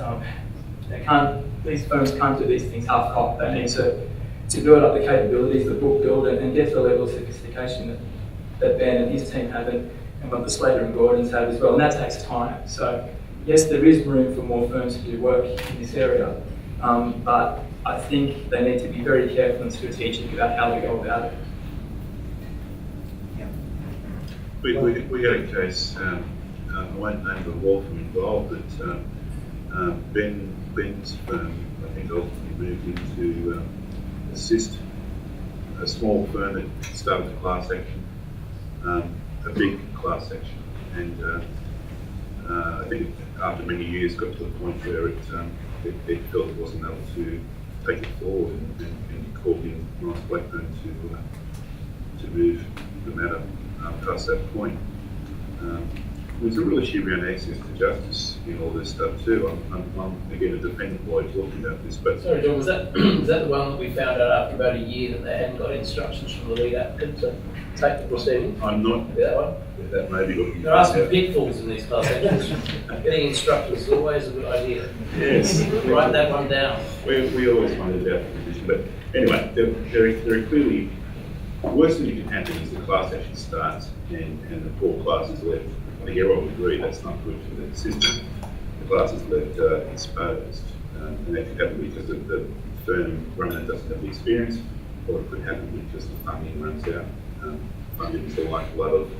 these firms can't do these things half-cocked. They need to build up the capabilities, the book build, and get to the level of sophistication that Ben and his team have, and what the Slater and Gordons have as well, and that takes time. So yes, there is room for more firms to do work in this area, but I think they need to be very careful and strategic about how they go about it. Yeah. We had a case, I won't name the law firm involved, but Ben's firm, I think, ultimately moved into assist a small firm that started a class action, a big class action, and I think after many years got to the point where it felt it wasn't able to take it forward, and called in Ross Blackburn to move the matter past that point. There's a real issue around access to justice in all this stuff too. I'm again a defendant lawyer talking about this, but sorry, John, was that the one that we found out after about a year that they hadn't got instructions from the lead applicant to take the proceeding? I'm not. That one? That may be what you There are some pitfalls in these class actions. Getting instructions is always a good idea. Yes. Write that one down. We always wondered about the position, but anyway, there are clearly, the worst thing that can happen is the class action starts and the poor class is left. I think everyone would agree that's not good for the system. The class is left exposed, and that could happen because the firm running it doesn't have the experience, or it could happen because the funding runs out. Funding is the lifeblood of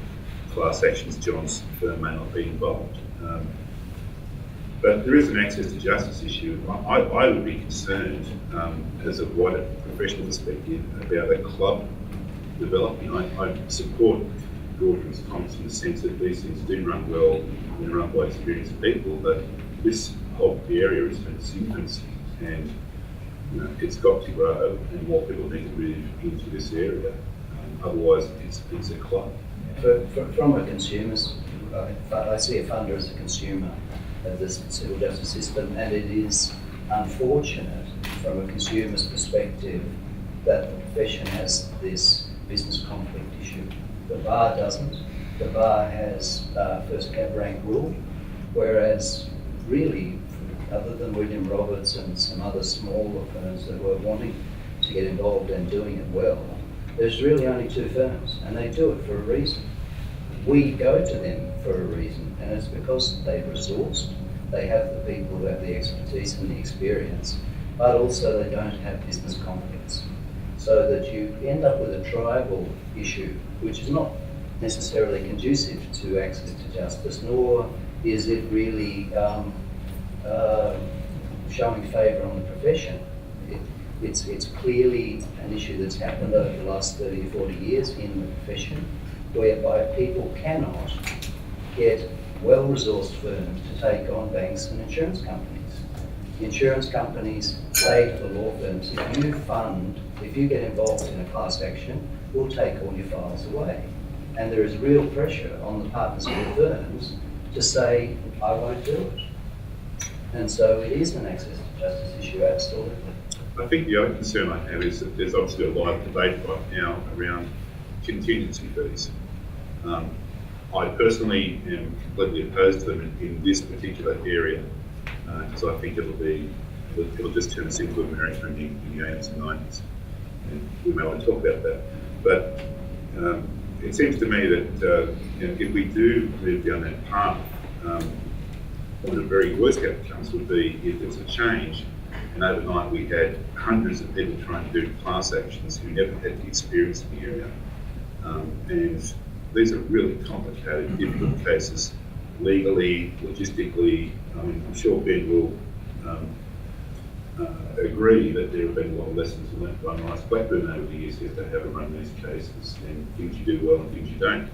class actions. John's firm may not be involved. But there is an access to justice issue. I would be concerned, as a wider professional perspective, about a club developing. I support Gordon's comments in the sense that these things do run well and run by experienced people, but this whole area is in its infancy, and it's got to grow, and more people need to move into this area. Otherwise, it's a club. From a consumer's, I see a funder as a consumer of the civil justice system, and it is unfortunate from a consumer's perspective that the profession has this business conflict issue. The bar doesn't. The bar has first cab rank rule, whereas really, other than William Roberts and some other smaller firms that were wanting to get involved and doing it well, there's really only two firms, and they do it for a reason. We go to them for a reason, and it's because they've resourced, they have the people who have the expertise and the experience, but also they don't have business conflicts. so that you end up with a tribal issue, which is not necessarily conducive to access to justice, nor is it really showing favour on the profession. It's clearly an issue that's happened over the last 30 or 40 years in the profession, whereby people cannot get well-resourced firms to take on banks and insurance companies. The insurance companies say to the law firms, if you get involved in a class action, we'll take all your files away. And there is real pressure on the partners of the firms to say, I won't do it. And so it is an access to justice issue, absolutely. I think the other concern I have is that there's obviously a live debate right now around contingency fees. I personally am completely opposed to them in this particular area, because I think it'll just turn us into a marathon in the 80s and 90s, and we may want to talk about that. But it seems to me that if we do move down that path, one of the very worst outcomes would be if there was a change and overnight we had hundreds of people trying to do class actions who never had the experience in the area. And these are really complicated, difficult cases, legally, logistically. I'm sure Ben will agree that there have been a lot of lessons learned by Maurice Blackburn over the years as to how to run these cases, and things you do well and things you don't.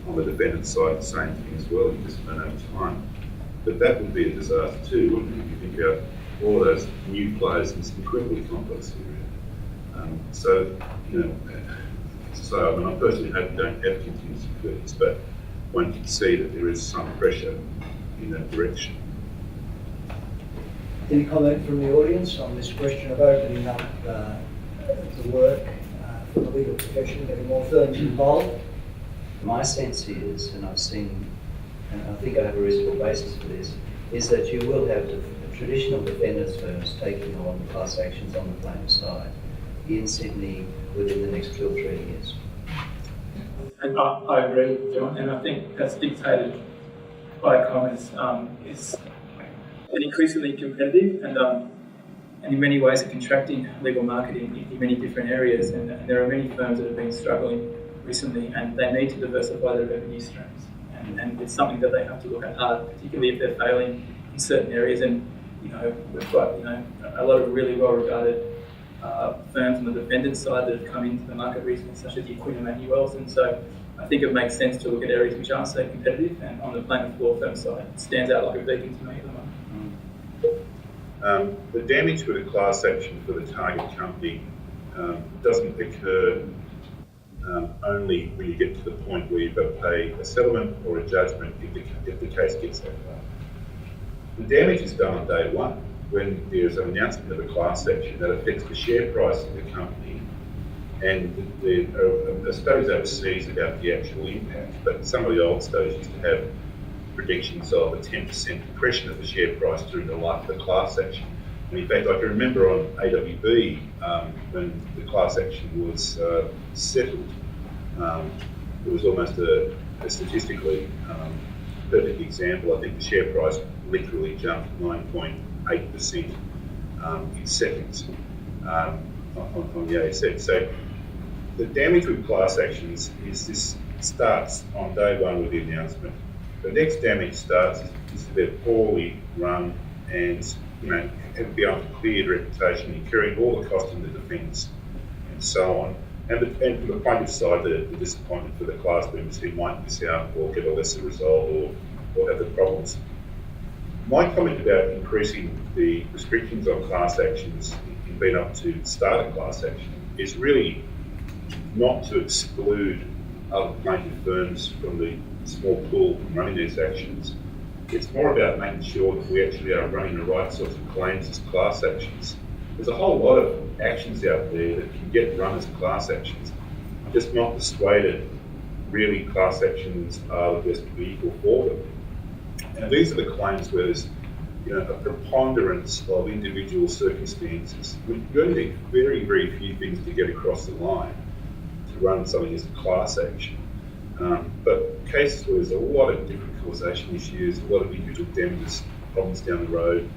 On the defendant's side, the same thing as well, you just learn over time. But that would be a disaster too, wouldn't it, if you think about all of those new players in this incredibly complex area. So I personally hope we don't have contingency fees, but one can see that there is some pressure in that direction. Any comment from the audience on this question of opening up the work for the legal profession, getting more firms involved? My sense is, and I've seen, and I think I have a reasonable basis for this, is that you will have the traditional defendants firms taking on class actions on the plaintiff side in Sydney within the next 2 or 3 years. And I agree, John, and I think that's dictated by Commerce is an increasingly competitive and in many ways a contracting legal market in many different areas, and there are many firms that have been struggling recently and they need to diversify their revenue streams, and it's something that they have to look at hard, particularly if they're failing in certain areas. And we've got a lot of really well-regarded firms on the defendant side that have come into the market recently, such as the Quinn Emanuels, and so I think it makes sense to look at areas which aren't so competitive, and on the plaintiff law firm side, it stands out like a beacon to me at the moment. The damage with a class action for the target company doesn't occur only when you get to the point where you've got to pay a settlement or a judgment if the case gets that far. The damage is done on day one when there's an announcement of a class action that affects the share price of the company, and the studies overseas about the actual impact, but some of the old studies used to have predictions of a 10% depression of the share price during the life of the class action. And in fact, I can remember on AWB, when the class action was settled, it was almost a statistically perfect example. I think the share price literally jumped 9.8% in seconds on the ASX. So the damage with class actions is this starts on day one with the announcement. The next damage starts is they're poorly run and have beyond a cleared reputation, incurring all the cost in the defence and so on. And from the plaintiff side, the disappointment for the class members who might miss out or get a lesser result or have the problems. My comment about increasing the restrictions on class actions in being able to start a class action is really not to exclude other plaintiff firms from the small pool from running these actions. It's more about making sure that we actually are running the right sorts of claims as class actions. There's a whole lot of actions out there that can get run as class actions. I'm just not persuaded really class actions are the best vehicle for them. And these are the claims where there's a preponderance of individual circumstances. You only need very, very few things to get across the line to run something as a class action. But cases where there's a lot of different causation issues, a lot of individual damages, problems down the road.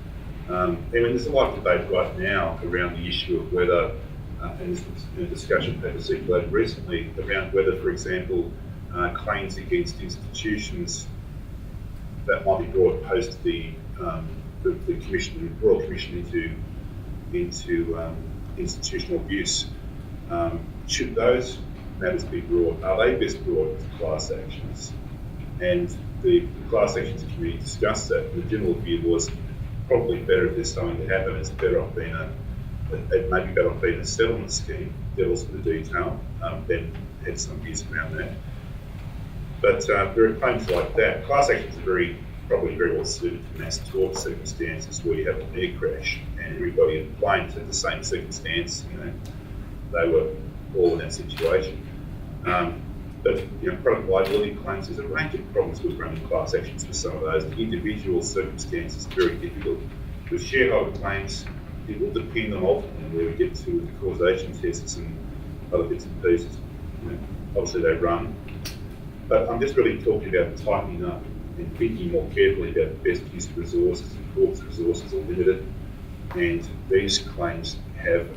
There's a lot of debate right now around the issue of whether and this was in a discussion paper circulated recently around whether, for example, claims against institutions that might be brought post the commission, Royal Commission into institutional abuse. Should those matters be brought? Are they best brought as class actions? And the class actions committee discussed that. The general view was probably better if there's something to happen. It's better off being it may be better off being a settlement scheme, devil's in the detail, then had some views around that. But there are claims like that. Class actions are probably very well suited to mass tort circumstances where you have an air crash and everybody in the plane had the same circumstance. They were all in that situation. But product liability claims, there's a range of problems with running class actions for some of those. The individual circumstances are very difficult. With shareholder claims, it will depend on ultimately where we get to with the causation tests and other bits and pieces. Obviously they run. But I'm just really talking about tightening up and thinking more carefully about the best use of resources. The court's resources are limited, and these claims have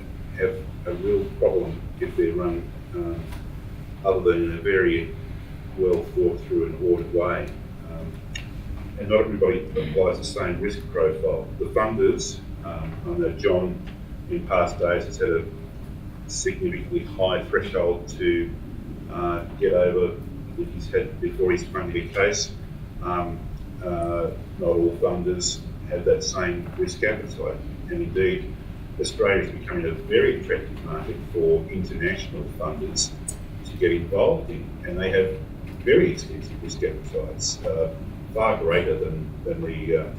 a real problem if they're run other than in a very well thought through and ordered way. And not everybody applies the same risk profile. The funders, I know John in past days has had a significantly high threshold to get over that he's had before he's funding a case. Not all funders have that same risk appetite, and indeed Australia is becoming a very attractive market for international funders to get involved in, and they have very extensive risk appetites, far greater than the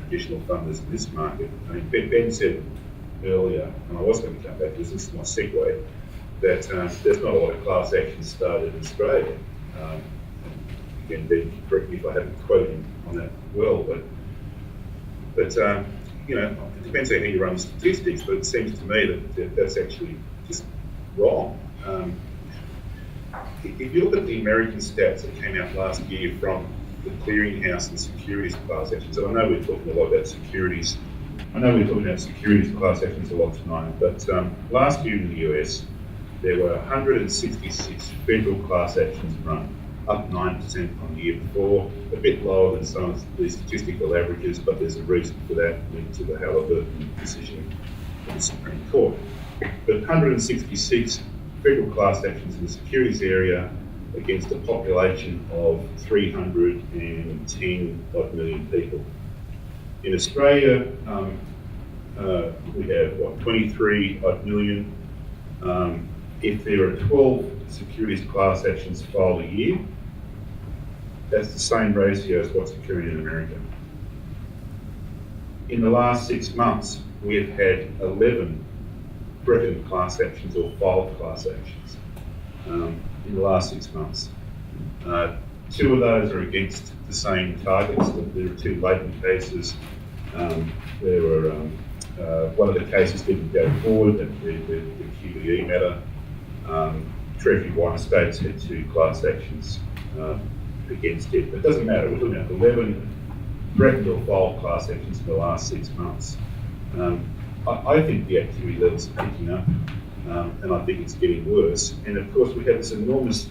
traditional funders in this market. I mean, Ben said earlier, and I was going to come back to this is my segue, that there's not a lot of class actions started in Australia. Again, Ben, correct me if I haven't quoted him on that well, but it depends on how you run statistics, but it seems to me that that's actually just wrong. If you look at the American stats that came out last year from the clearinghouse and securities class actions, and I know we're talking a lot about securities. I know we're talking about securities class actions a lot tonight, but last year in the US, there were 166 federal class actions run, up 9% on the year before, a bit lower than some of the statistical averages, but there's a reason for that linked to the Halliburton decision from the Supreme Court. But 166 federal class actions in the securities area against a population of 310 odd million people. In Australia, we have 23 odd million. If there are 12 securities class actions filed a year, that's the same ratio as what's occurring in America. In the last 6 months, we have had 11 threatened class actions or filed class actions in the last 6 months. 2 of those are against the same targets. There are 2 latent cases. There were one of the cases didn't go forward, the QBE matter. Treasury Wine Estates had 2 class actions against it. But it doesn't matter, we're talking about 11 threatened or filed class actions in the last 6 months. I think the activity levels are picking up, and I think it's getting worse. And of course, we have this enormous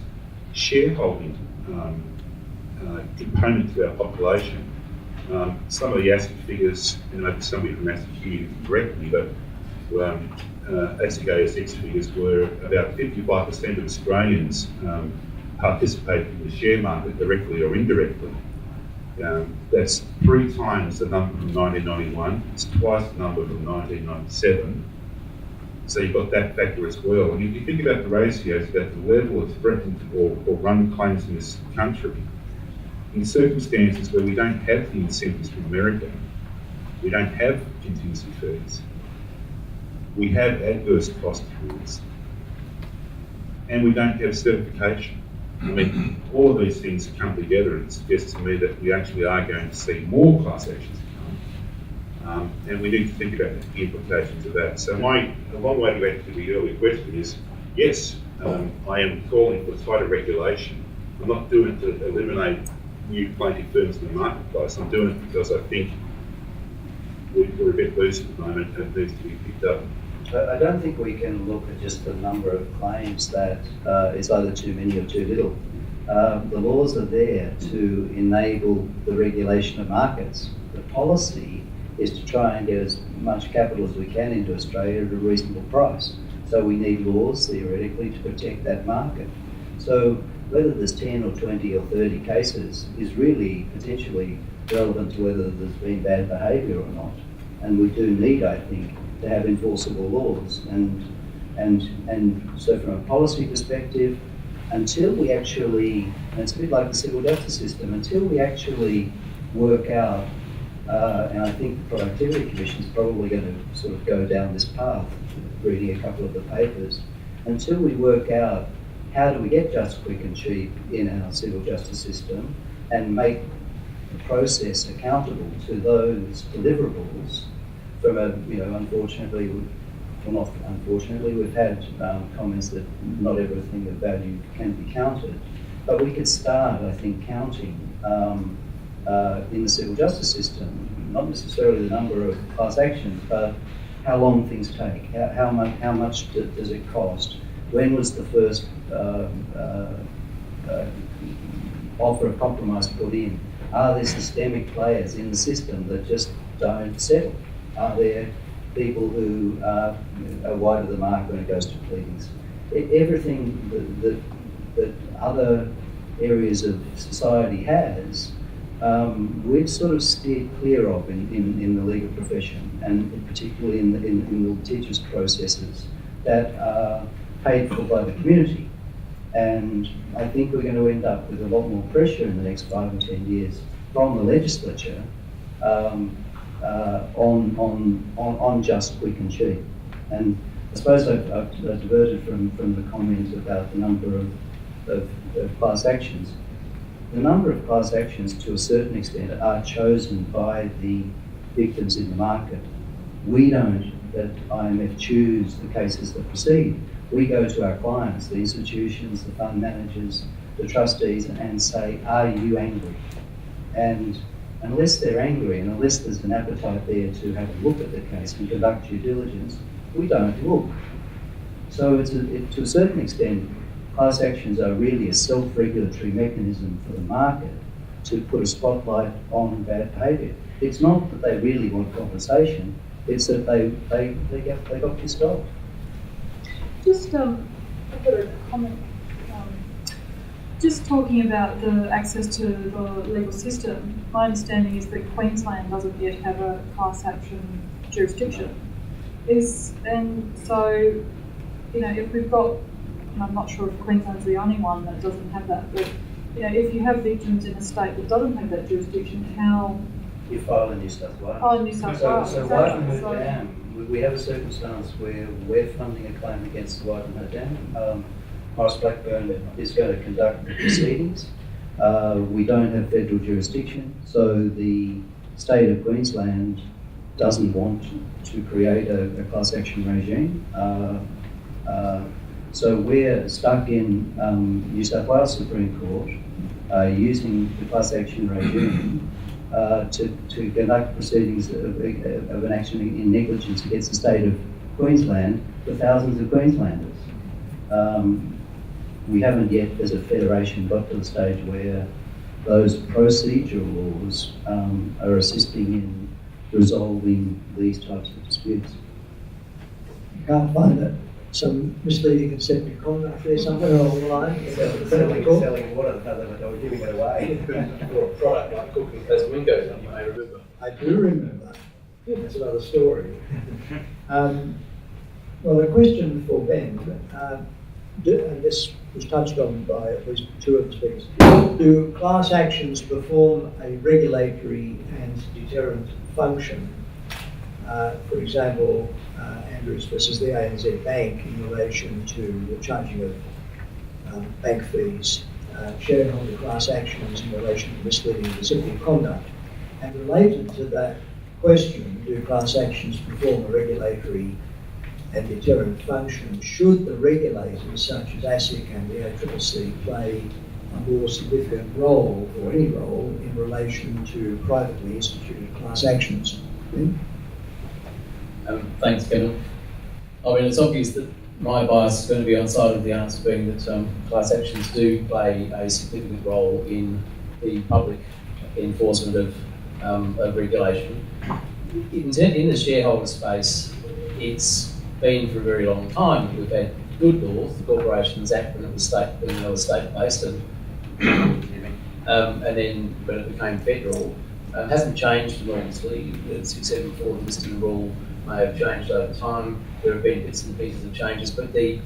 shareholding component to our population. Some of the ASIC figures, and maybe somebody from ASIC here can correct me, but ASIC ASX figures were about 55% of Australians participated in the share market directly or indirectly. That's 3 times the number from 1991, it's twice the number from 1997. So you've got that factor as well. And if you think about the ratios, about the level of threatened or run claims in this country, in circumstances where we don't have the incentives from America, we don't have contingency fees, we have adverse cost rules, and we don't have certification. I mean, all of these things come together and it suggests to me that we actually are going to see more class actions come, and we need to think about the implications of that. So a long way to answer the earlier question is, yes, I am calling for tighter regulation. I'm not doing it to eliminate new plaintiff firms in the marketplace. I'm doing it because I think we're a bit loose at the moment and it needs to be picked up. But I don't think we can look at just the number of claims that is either too many or too little. The laws are there to enable the regulation of markets. The policy is to try and get as much capital as we can into Australia at a reasonable price. So we need laws, theoretically, to protect that market. So whether there's 10 or 20 or 30 cases is really potentially relevant to whether there's been bad behaviour or not. And we do need, I think, to have enforceable laws. And so from a policy perspective, until we actually, and it's a bit like the civil justice system, until we actually work out, and I think the Productivity Commission is probably going to sort of go down this path, reading a couple of the papers, until we work out how do we get just, quick and cheap in our civil justice system and make the process accountable to those deliverables from a, unfortunately, well, not unfortunately, we've had comments that not everything of value can be counted, but we could start, I think, counting in the civil justice system, not necessarily the number of class actions, but how long things take, how much does it cost, when was the first offer of compromise put in, are there systemic players in the system that just don't settle, are there people who are wide of the mark when it goes to pleadings. Everything that other areas of society has, we've sort of steered clear of in the legal profession, and particularly in the teachers' processes that are paid for by the community. And I think we're going to end up with a lot more pressure in the next 5 or 10 years from the legislature on just, quick and cheap. And I suppose I've diverted from the comment about the number of class actions. The number of class actions, to a certain extent, are chosen by the victims in the market. We don't, at IMF, choose the cases that proceed. We go to our clients, the institutions, the fund managers, the trustees, and say, are you angry? And unless they're angry, and unless there's an appetite there to have a look at the case and conduct due diligence, we don't look. So to a certain extent, class actions are really a self-regulatory mechanism for the market to put a spotlight on bad behaviour. It's not that they really want compensation, it's that they got pissed off. Just, I've got a comment. Just talking about the access to the legal system, my understanding is that Queensland doesn't yet have a class action jurisdiction. And so, if we've got, and I'm not sure if Queensland's the only one that doesn't have that, but if you have victims in a state that doesn't have that jurisdiction, how? You file in New South Wales. Oh, New South Wales. So Wivenhoe Dam, we have a circumstance where we're funding a claim against the Wivenhoe Dam. Morris Blackburn is going to conduct the proceedings. We don't have federal jurisdiction, so the state of Queensland doesn't want to create a class action regime. So we're stuck in New South Wales Supreme Court using the class action regime to conduct proceedings of an action in negligence against the state of Queensland for thousands of Queenslanders. We haven't yet, as a federation, got to the stage where those procedural laws are assisting in resolving these types of disputes. You can't find it. Some misleading and deceptive conduct there somewhere along the line. Selling water, they were giving it away. Or a product like cooking Tasmingo, you may remember. I do remember. That's another story. Well, a question for Ben, and this was touched on by at least two of the speakers. Do class actions perform a regulatory and deterrent function? For example, Andrews versus the ANZ Bank in relation to the charging of bank fees, shareholder class actions in relation to misleading and deceptive conduct. And related to that question, do class actions perform a regulatory and deterrent function? Should the regulators such as ASIC and the ACCC play a more significant role, or any role, in relation to privately instituted class actions? Thanks, Kendall. I mean, it's obvious that my bias is going to be on the side of the answer being that class actions do play a significant role in the public enforcement of regulation. In the shareholder space, it's been for a very long time that we've had good laws, the Corporations Act when it was state-based, and then when it became federal, hasn't changed enormously. The 674 listing rule may have changed over time. There have been bits and pieces of changes, but the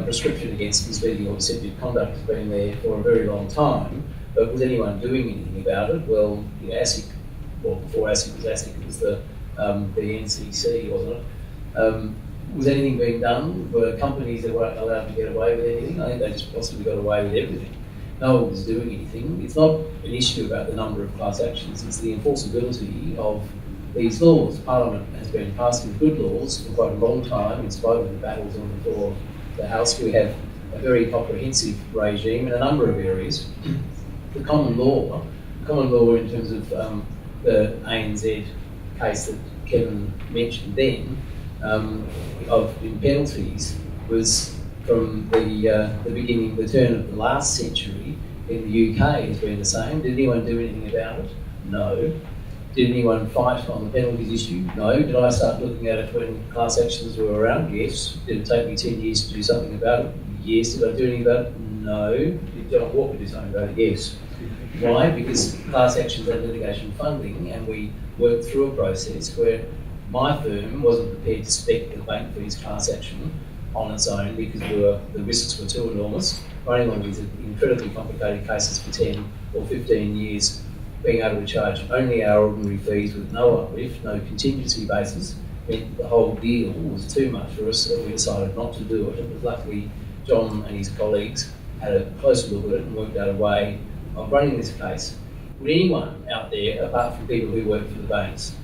prescription against misleading or deceptive conduct has been there for a very long time. But was anyone doing anything about it? Well, the ASIC, well, before ASIC was ASIC, it was the NCC, wasn't it? Was anything being done? Were companies that weren't allowed to get away with anything? I think they just possibly got away with everything. No one was doing anything. It's not an issue about the number of class actions, it's the enforceability of these laws. Parliament has been passing good laws for quite a long time, in spite of the battles on the floor of the House. We have a very comprehensive regime in a number of areas. The common law in terms of the ANZ case that Kevin mentioned then, in penalties, was from the beginning, the turn of the last century in the UK has been the same. Did anyone do anything about it? No. Did anyone fight on the penalties issue? No. Did I start looking at it when class actions were around? Yes. Did it take me 10 years to do something about it? Yes. Did I do anything about it? No. Did John Walker do something about it? Yes. Why? Because class actions had litigation funding, and we worked through a process where my firm wasn't prepared to spec the bank fees class action on its own because the risks were too enormous. Running on these incredibly complicated cases for 10 or 15 years, being able to charge only our ordinary fees with no uplift, no contingency basis, meant the whole deal was too much for us, so we decided not to do it. But luckily, John and his colleagues had a closer look at it and worked out a way of running this case. Would anyone out there, apart from people who work for the banks,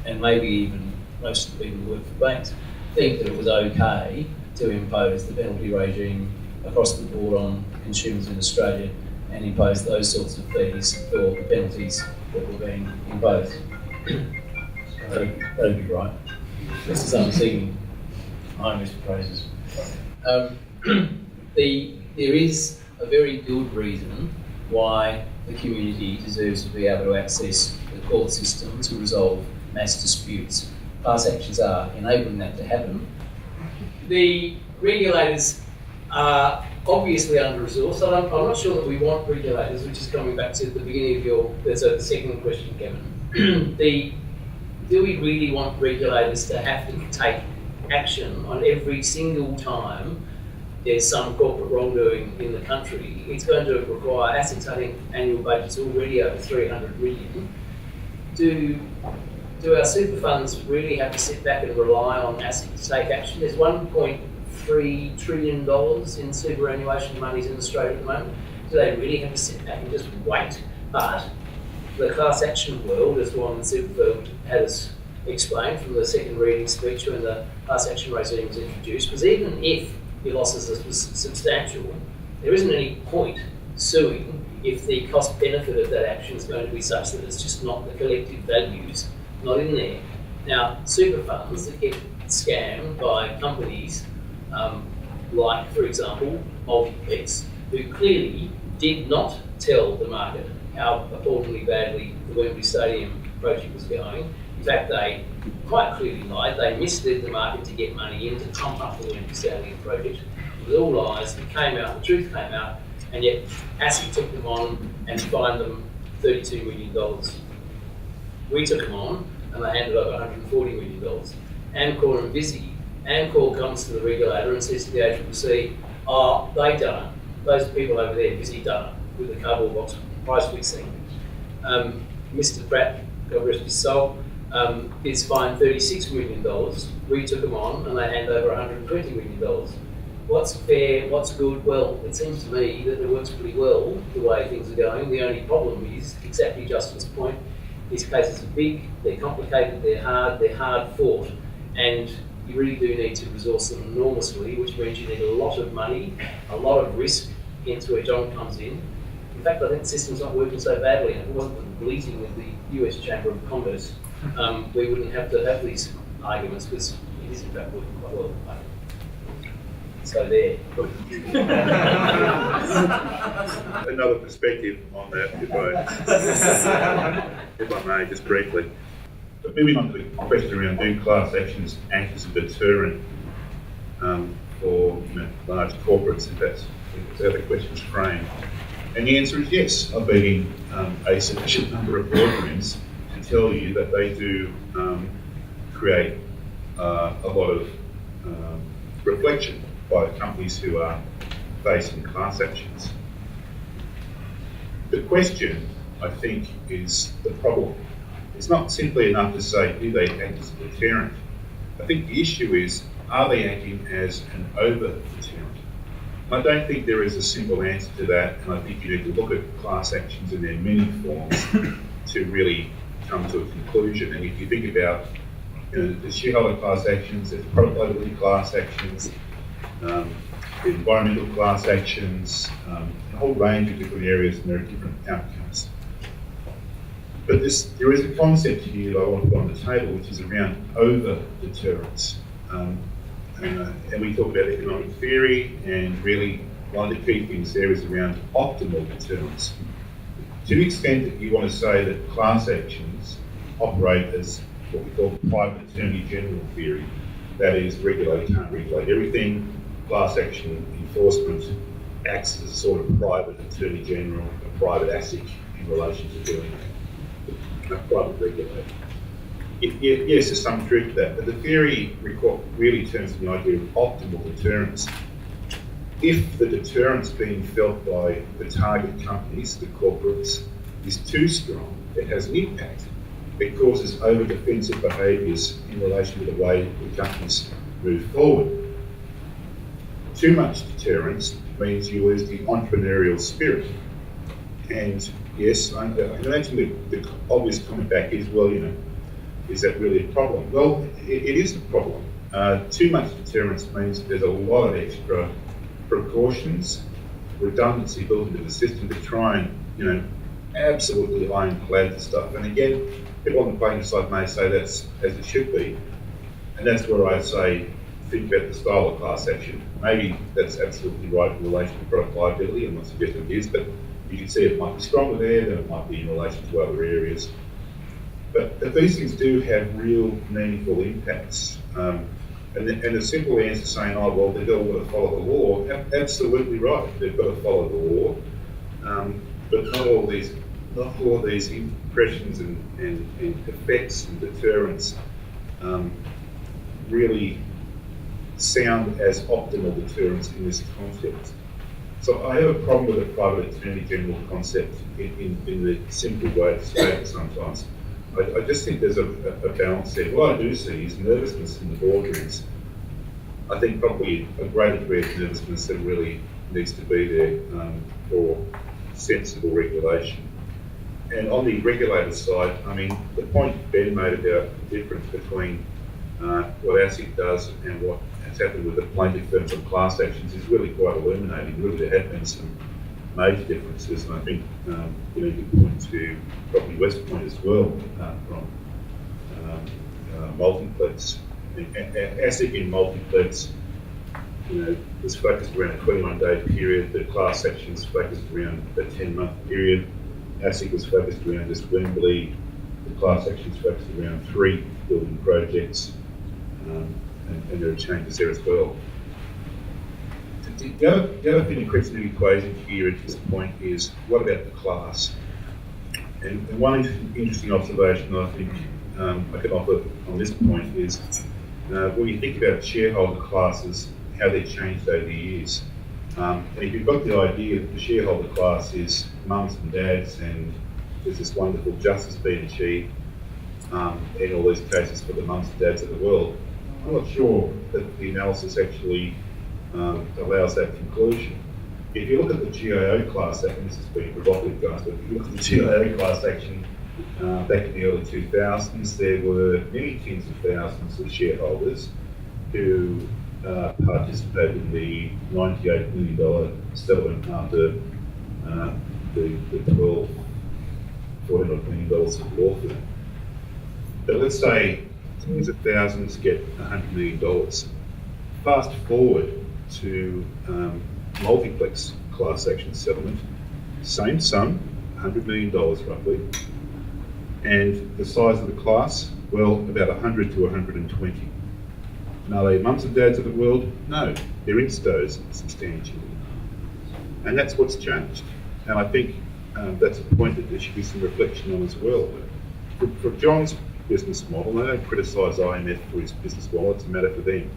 and maybe even most of the people who work for banks, think that it was okay to impose the penalty regime across the board on consumers in Australia and impose those sorts of fees for the penalties that were being imposed? That'd be right. This is unseen. I'm Mr. Praises. There is a very good reason why the community deserves to be able to access the court system to resolve mass disputes. Class actions are enabling that to happen. The regulators are obviously under-resourced. I'm not sure that we want regulators, which is coming back to the beginning of the second question, Kevin. Do we really want regulators to have to take action on every single time there's some corporate wrongdoing in the country? It's going to require assets. I think annual budget's already over 300 million. Do our super funds really have to sit back and rely on assets to take action? There's $1.3 trillion in superannuation monies in Australia at the moment. Do they really have to sit back and just wait? But the class action world, as one Superfirm had us explained from the second reading speech when the class action regime was introduced, was even if your losses are substantial, there isn't any point suing if the cost benefit of that action is going to be such that it's just not the collective values not in there. Now, super funds that get scammed by companies like, for example, Multiplex, who clearly did not tell the market how appallingly badly the Wembley Stadium project was going. In fact, they quite clearly lied. They misled the market to get money in to pump up the Wembley Stadium project. It was all lies. It came out, the truth came out, and yet ASIC took them on and fined them $32 million. We took them on and they handed over $140 million. Amcor and Visy. Amcor comes to the regulator and says to the ACCC, oh, they done it. Those people over there, Visy done it with the cardboard box price fixing. Mr. Pratt, God rest his soul, is fined $36 million. We took them on and they hand over $120 million. What's fair, what's good? Well, it seems to me that it works pretty well the way things are going. The only problem is, exactly Justin's point, these cases are big, they're complicated, they're hard fought, and you really do need to resource them enormously, which means you need a lot of money, a lot of risk, hence where John comes in. In fact, I think the system's not working so badly, and if it wasn't for the bleating of the US Chamber of Commerce, we wouldn't have to have these arguments was it is in fact working quite well. So there. Another perspective on that, if I may, just briefly. But moving on to the question around do class actions act as a deterrent for large corporates, if that's how the question's framed. And the answer is yes. I've been in a sufficient number of boardrooms to tell you that they do create a lot of reflection by the companies who are facing class actions. The question, I think, is the problem. It's not simply enough to say, do they act as a deterrent? I think the issue is, are they acting as an over-deterrent? I don't think there is a simple answer to that, and I think you need to look at class actions in their many forms to really come to a conclusion. And if you think about the shareholder class actions, there's product liability class actions, environmental class actions, a whole range of different areas, and there are different outcomes. But there is a concept here that I want to put on the table, which is around over-deterrence. And we talk about economic theory, and really one of the key things there is around optimal deterrence. To the extent that you want to say that class actions operate as what we call private attorney general theory, that is, regulator can't regulate everything, class action enforcement acts as a sort of private attorney general, a private ASIC in relation to doing that, a private regulator. Yes, there's some truth to that, but the theory really turns to the idea of optimal deterrence. If the deterrence being felt by the target companies, the corporates, is too strong, it has an impact. It causes over-defensive behaviours in relation to the way the companies move forward. Too much deterrence means you lose the entrepreneurial spirit. And yes, I imagine the obvious comment back is, well, is that really a problem? Well, it is a problem. Too much deterrence means there's a lot of extra precautions, redundancy built into the system to try and, absolutely ironclad the stuff. And again, people on the plaintiff side may say that's as it should be. And that's where I say, think about the style of class action. Maybe that's absolutely right in relation to product liability. I'm not suggesting it is, but you can see it might be stronger there than it might be in relation to other areas. But these things do have real meaningful impacts. And a simple answer saying, oh, well, they've got to follow the law, absolutely right, they've got to follow the law. But not all these impressions and effects and deterrents really sound as optimal deterrents in this context. So I have a problem with the private attorney general concept in the simple way it's stated sometimes. I just think there's a balance there. What I do see is nervousness in the boardrooms. I think probably a greater degree of nervousness that really needs to be there for sensible regulation. And on the regulator side, I mean, the point Ben made about the difference between what ASIC does and what has happened with the plaintiff firms on class actions is really quite illuminating. Really, there have been some major differences, and I think you could point to probably West Point as well from multiplex. ASIC in multiplex, was focused around a 21-day period. The class actions focused around a 10-month period. ASIC was focused around just Wembley. The class actions focused around 3 building projects, and there are changes there as well. The other thing that creeps into the equation here at this point is, what about the class? And one interesting observation I think I can offer on this point is, when you think about shareholder classes, how they've changed over the years. And if you've got the idea that the shareholder class is mums and dads, and there's this wonderful justice being achieved in all these cases for the mums and dads of the world, I'm not sure that the analysis actually allows that conclusion. If you look at the GIO class action, this has been provocative, guys, but if you look at the GIO class action back in the early 2000s, there were many tens of thousands of shareholders who participated in the $98 million settlement after the $14 million of law firm. But let's say Tens of thousands get $100 million. Fast forward to multiplex class action settlement, same sum, $100 million roughly, and the size of the class, well, about 100 to 120. And are they mums and dads of the world? No, they're instos substantially. And that's what's changed. And I think that's a point that there should be some reflection on as well. For John's business model, I don't criticise IMF for his business model, it's a matter for them.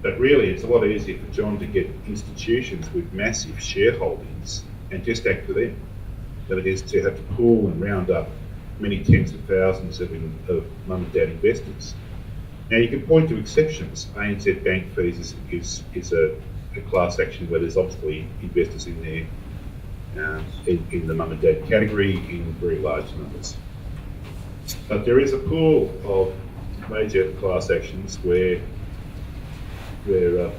But really, it's a lot easier for John to get institutions with massive shareholdings and just act for them than it is to have to pool and round up many tens of thousands of mum and dad investors. Now, you can point to exceptions. ANZ bank fees is a class action where there's obviously investors in there in the mum and dad category in very large numbers. But there is a pool of major class actions where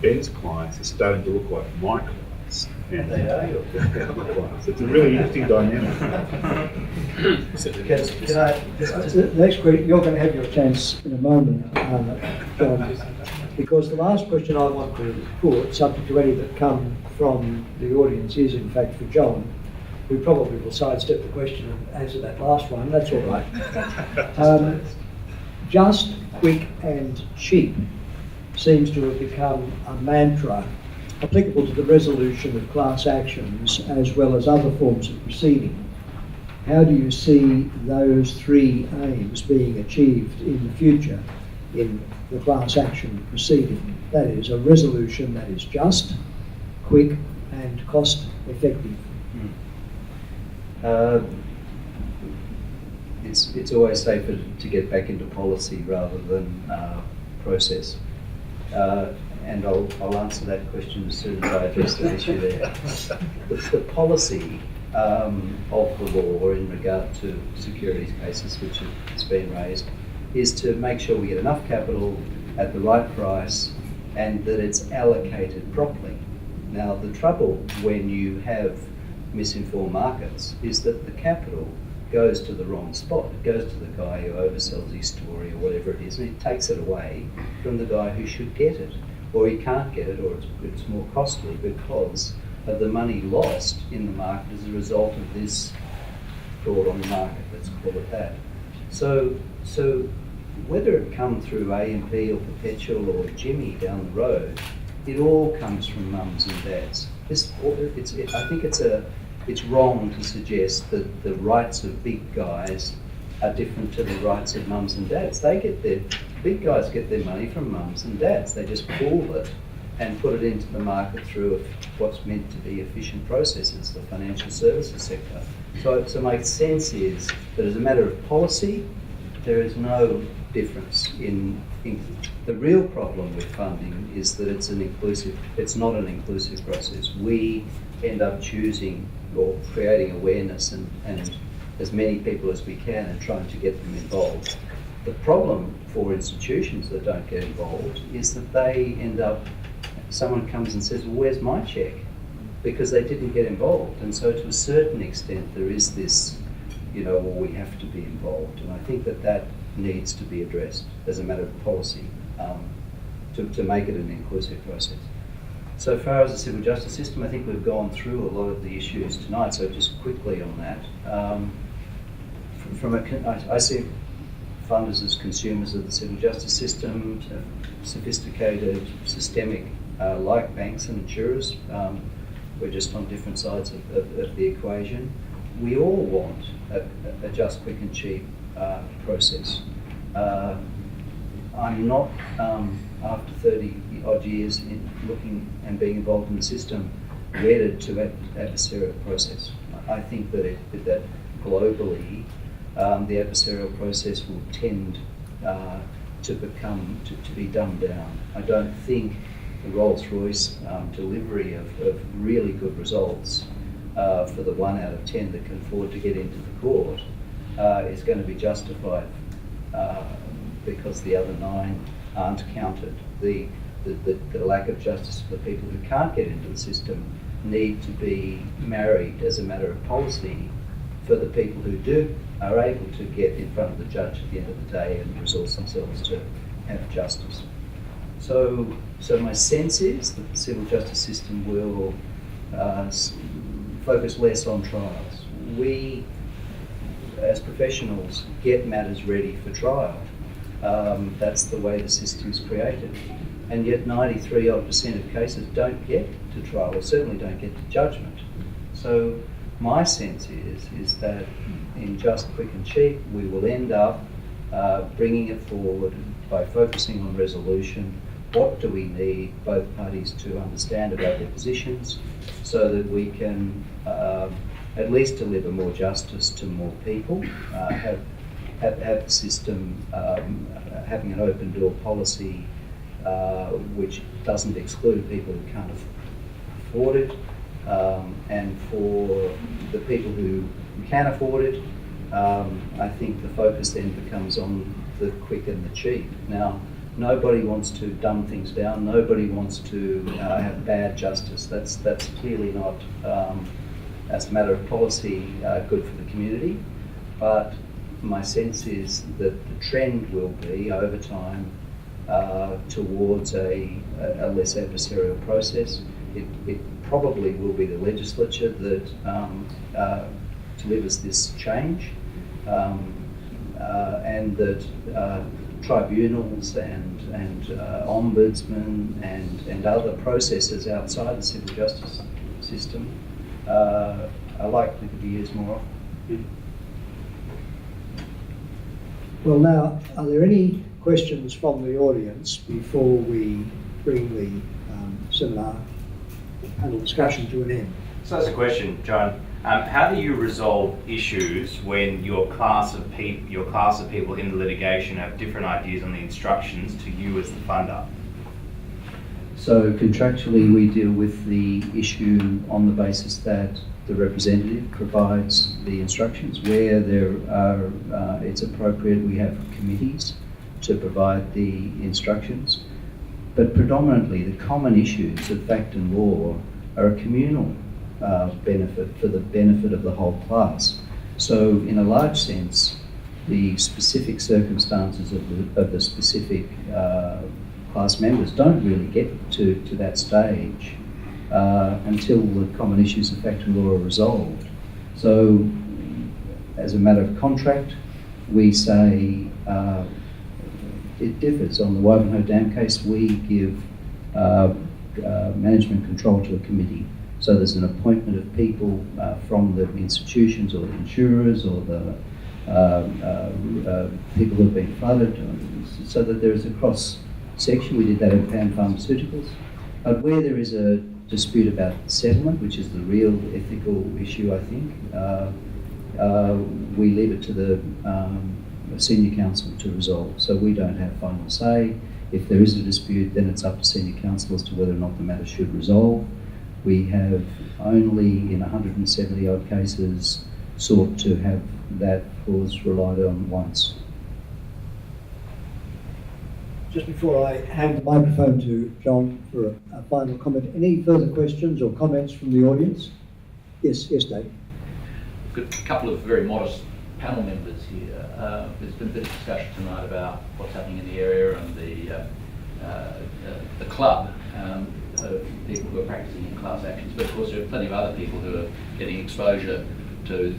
Ben's clients are starting to look like my clients. And They are your clients. It's a really interesting dynamic. Can I The next question, you're going to have your chance in a moment, John, because the last question I want to put, subject to any that come from the audience, is in fact for John. We probably will sidestep the question and answer that last one, that's all right. Just, quick and cheap seems to have become a mantra applicable to the resolution of class actions as well as other forms of proceeding. How do you see those three aims being achieved in the future in the class action proceeding? That is, a resolution that is just, quick and cost effective. It's always safer to get back into policy rather than process. And I'll answer that question as soon as I address the issue there. The policy of the law in regard to securities cases which has been raised is to make sure we get enough capital at the right price and that it's allocated properly. Now, the trouble when you have misinformed markets is that the capital goes to the wrong spot. It goes to the guy who oversells his story or whatever it is, and he takes it away from the guy who should get it, or he can't get it, or it's more costly because of the money lost in the market as a result of this fraud on the market, let's call it that. So whether it come through AMP or Perpetual or Jimmy down the road, it all comes from mums and dads. I think it's wrong to suggest that the rights of big guys are different to the rights of mums and dads. Big guys get their money from mums and dads. They just pool it and put it into the market through what's meant to be efficient processes, the financial services sector. So my sense is that as a matter of policy, there is no difference in the real problem with funding is that it's not an inclusive process. We end up choosing or creating awareness and as many people as we can and trying to get them involved. The problem for institutions that don't get involved is that they end up, someone comes and says, well, where's my check? Because they didn't get involved. And so to a certain extent, there is this, well, we have to be involved. And I think that needs to be addressed as a matter of policy to make it an inclusive process. So far as the civil justice system, I think we've gone through a lot of the issues tonight, so just quickly on that. I see funders as consumers of the civil justice system, sophisticated, systemic, like banks and insurers. We're just on different sides of the equation. We all want a just, quick and cheap process. I'm not, after 30 odd years in looking and being involved in the system, wedded to adversarial process. I think that globally, the adversarial process will tend to be dumbed down. I don't think the Rolls-Royce delivery of really good results for the 1 out of 10 that can afford to get into the court is going to be justified because the other 9 aren't counted. The lack of justice for the people who can't get into the system need to be married as a matter of policy for the people who are able to get in front of the judge at the end of the day and resource themselves to have justice. So my sense is that the civil justice system will focus less on trials. We, as professionals, get matters ready for trial. That's the way the system's created. And yet 93% of cases don't get to trial, or certainly don't get to judgment. So my sense is that in Just, Quick and Cheap, we will end up bringing it forward by focusing on resolution. What do we need both parties to understand about their positions so that we can at least deliver more justice to more people, have the system having an open door policy which doesn't exclude people who can't afford it, and for the people who can afford it, I think the focus then becomes on the quick and the cheap. Now, nobody wants to dumb things down. Nobody wants to have bad justice. That's clearly not, as a matter of policy, good for the community. But my sense is that the trend will be, over time, towards a less adversarial process. It probably will be the legislature that delivers this change, and that tribunals and ombudsmen and other processes outside the civil justice system are likely to be used more often. Well, now, are there any questions from the audience before we bring the seminar panel discussion to an end? So that's a question, John. How do you resolve issues when your class of people in the litigation have different ideas on the instructions to you as the funder? So contractually, we deal with the issue on the basis that the representative provides the instructions. Where there are, it's appropriate, we have committees to provide the instructions. But predominantly, the common issues of fact and law are a communal benefit for the benefit of the whole class. So in a large sense, the specific circumstances of the specific class members don't really get to that stage until the common issues of fact and law are resolved. So as a matter of contract, we say it differs. On the Wivenhoe Dam case, we give management control to a committee. So there's an appointment of people from the institutions or the insurers or the people who have been flooded, so that there is a cross-section. We did that in PAM Pharmaceuticals. But where there is a dispute about settlement, which is the real ethical issue, I think, we leave it to the senior counsel to resolve. So we don't have final say. If there is a dispute, then it's up to senior counsel as to whether or not the matter should resolve. We have only, in 170 odd cases, sought to have that clause relied on once. Just before I hand the microphone to John for a final comment, any further questions or comments from the audience? Yes, Dave. We've got a couple of very modest panel members here. There's been a bit of discussion tonight about what's happening in the area and the club. People who are practicing in class actions, but of course there are plenty of other people who are getting exposure to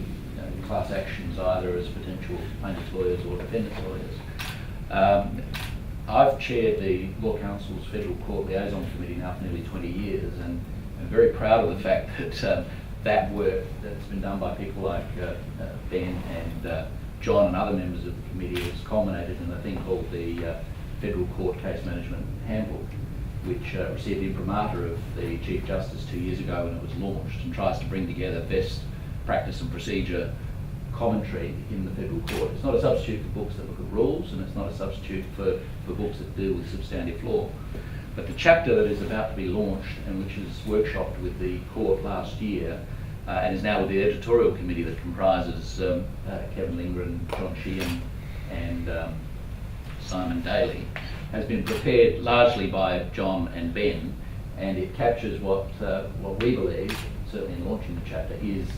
class actions either as potential plaintiffs' lawyers or defendants' lawyers. I've chaired the Law Council's Federal Court Liaison Committee now for nearly 20 years, and I'm very proud of the fact that that work that's been done by people like Ben and John and other members of the committee has culminated in a thing called the Federal Court Case Management Handbook, which received the imprimatur of the Chief Justice 2 years ago when it was launched, and tries to bring together best practice and procedure commentary in the federal court. It's not a substitute for books that look at rules, and it's not a substitute for books that deal with substantive law. But the chapter that is about to be launched, and which was workshopped with the court last year, and is now with the editorial committee that comprises Kevin Lindgren, John Sheehan and Simon Daly, has been prepared largely by John and Ben, and it captures what we believe, certainly in launching the chapter, is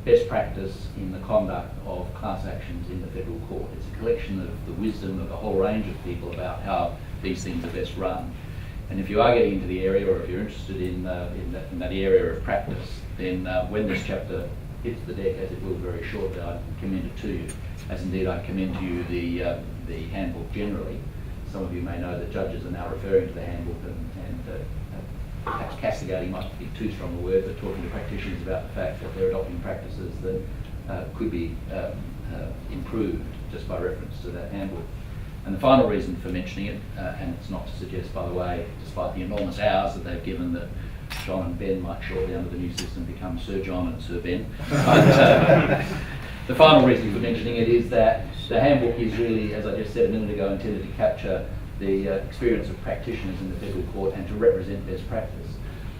best practice in the conduct of class actions in the federal court. It's a collection of the wisdom of a whole range of people about how these things are best run. And if you are getting into the area, or if you're interested in that area of practice, then when this chapter hits the deck, as it will very shortly, I commend it to you, as indeed I commend to you the handbook generally. Some of you may know that judges are now referring to the handbook and perhaps castigating might be too strong a word, but talking to practitioners about the fact that they're adopting practices that could be improved just by reference to that handbook. And the final reason for mentioning it, and it's not to suggest, by the way, despite the enormous hours that they've given, that John and Ben might shortly under the new system become Sir John and Sir Ben. But the final reason for mentioning it is that the handbook is really, as I just said a minute ago, intended to capture the experience of practitioners in the federal court and to represent best practice.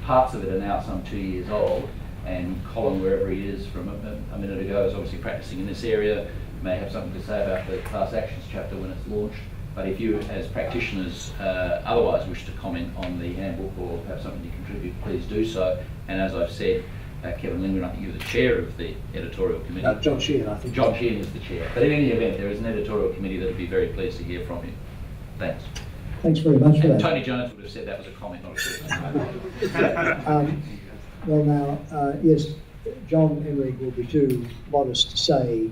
Parts of it are now some 2 years old, and Colin, wherever he is from a minute ago, is obviously practicing in this area, may have something to say about the class actions chapter when it's launched. But if you, as practitioners, otherwise wish to comment on the handbook or have something to contribute, please do so. And as I've said, Kevin Lingman, I think you're the chair of the editorial committee. John Sheehan, I think. John Sheehan is the chair. But in any event, there is an editorial committee that would be very pleased to hear from you. Thanks. Thanks very much for And that. Tony Jones would have said that was a comment, not a question. Well now, yes, John Emmerich will be too modest to say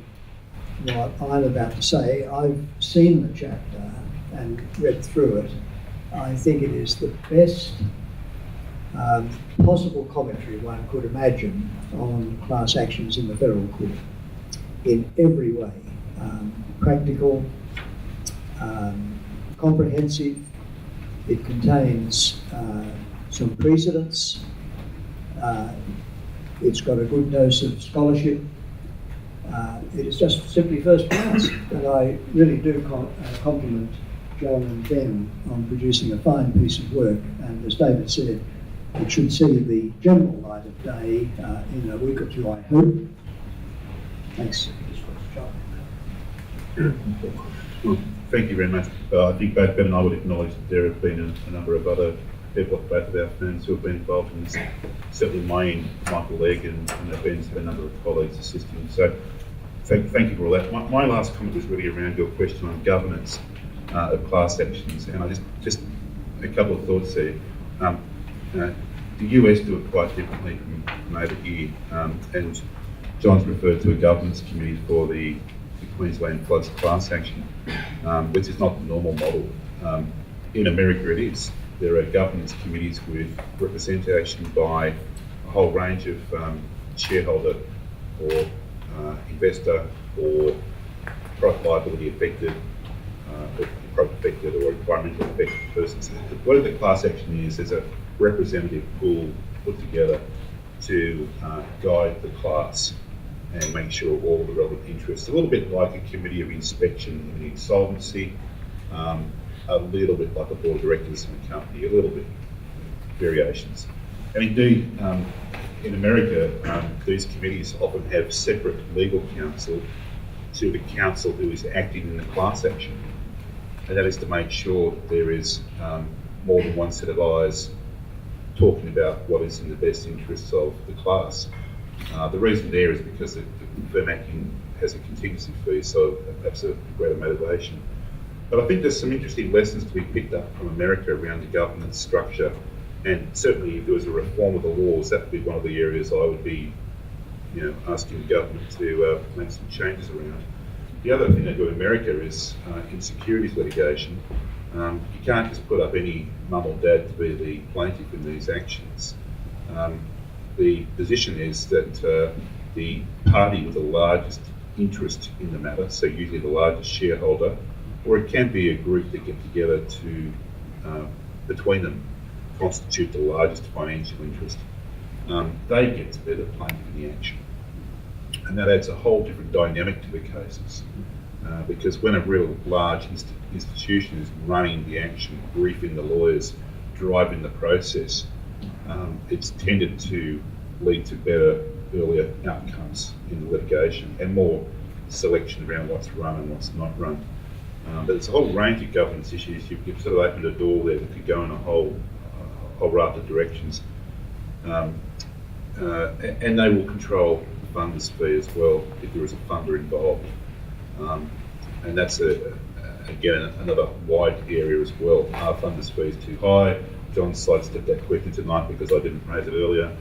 what I'm about to say. I've seen the chapter and read through it. I think it is the best possible commentary one could imagine on class actions in the federal court in every way. Practical, comprehensive. It contains some precedents. It's got a good dose of scholarship. It is just simply first class, and I really do compliment John and Ben on producing a fine piece of work. And as David said, it should see the general light of day in a week or two, I hope. Thanks. Well, thank you very much. I think both Ben and I would acknowledge that there have been a number of other people at both of our firms who have been involved in this. Certainly my end, Michael Legg, and Ben's had a number of colleagues assisting. So thank you for all that. My last comment was really around your question on governance of class actions, and I just a couple of thoughts there. The US do it quite differently from over here, and John's referred to a governance committee for the Queensland Floods class action, which is not the normal model. In America it is. There are governance committees with representation by a whole range of shareholder or investor or product liability affected, or product affected or environmental affected persons. Whatever the class action is, there's a representative pool put together to guide the class and make sure all the relevant interests, a little bit like a committee of inspection in insolvency, a little bit like a board of directors in a company, a little bit variations. And indeed, in America, these committees often have separate legal counsel to the counsel who is acting in the class action. And that is to make sure that there is more than one set of eyes talking about what is in the best interests of the class. The reason there is because the firm acting has a contingency fee, so perhaps a greater motivation. But I think there's some interesting lessons to be picked up from America around the governance structure, and certainly if there was a reform of the laws, that would be one of the areas I would be, asking the government to make some changes around. The other thing they do in America is in securities litigation, you can't just put up any mum or dad to be the plaintiff in these actions. The position is that the party with the largest interest in the matter, so usually the largest shareholder, or it can be a group that get together to, between them, constitute the largest financial interest, they get to be the plaintiff in the action. And that adds a whole different dynamic to the cases, because when a real large institution is running the action, briefing the lawyers, driving the process, it's tended to lead to better, earlier outcomes in the litigation and more selection around what's run and what's not run. But it's a whole range of governance issues. You've sort of opened a door there that could go in a whole raft of directions. And they will control funder's fee as well if there is a funder involved. And that's, again, another wide area as well. Are funders' fees too high? John sidestepped that question tonight because I didn't raise it earlier.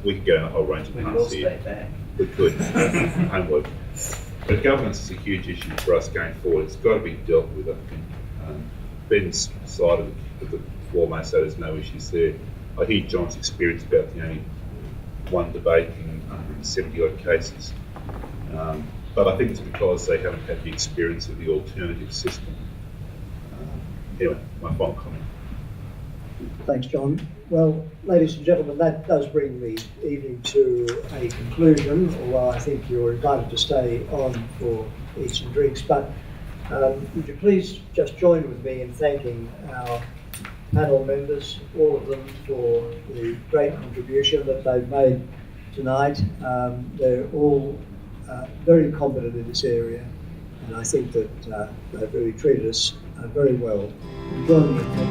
We could go in a whole range of paths here. We could. Homework. But governance is a huge issue for us going forward. It's got to be dealt with, I think. Ben's side of the floor may say there's no issues there. I hear John's experience about the only one debate in 170 odd cases. But I think it's because they haven't had the experience of the alternative system. Anyway, my final comment. Thanks, John. Well, ladies and gentlemen, that does bring the evening to a conclusion, although I think you're invited to stay on for eats and drinks. But would you please just join with me in thanking our panel members, all of them, for the great contribution that they've made tonight. They're all very competent in this area, and I think that they've really treated us very well. Join me in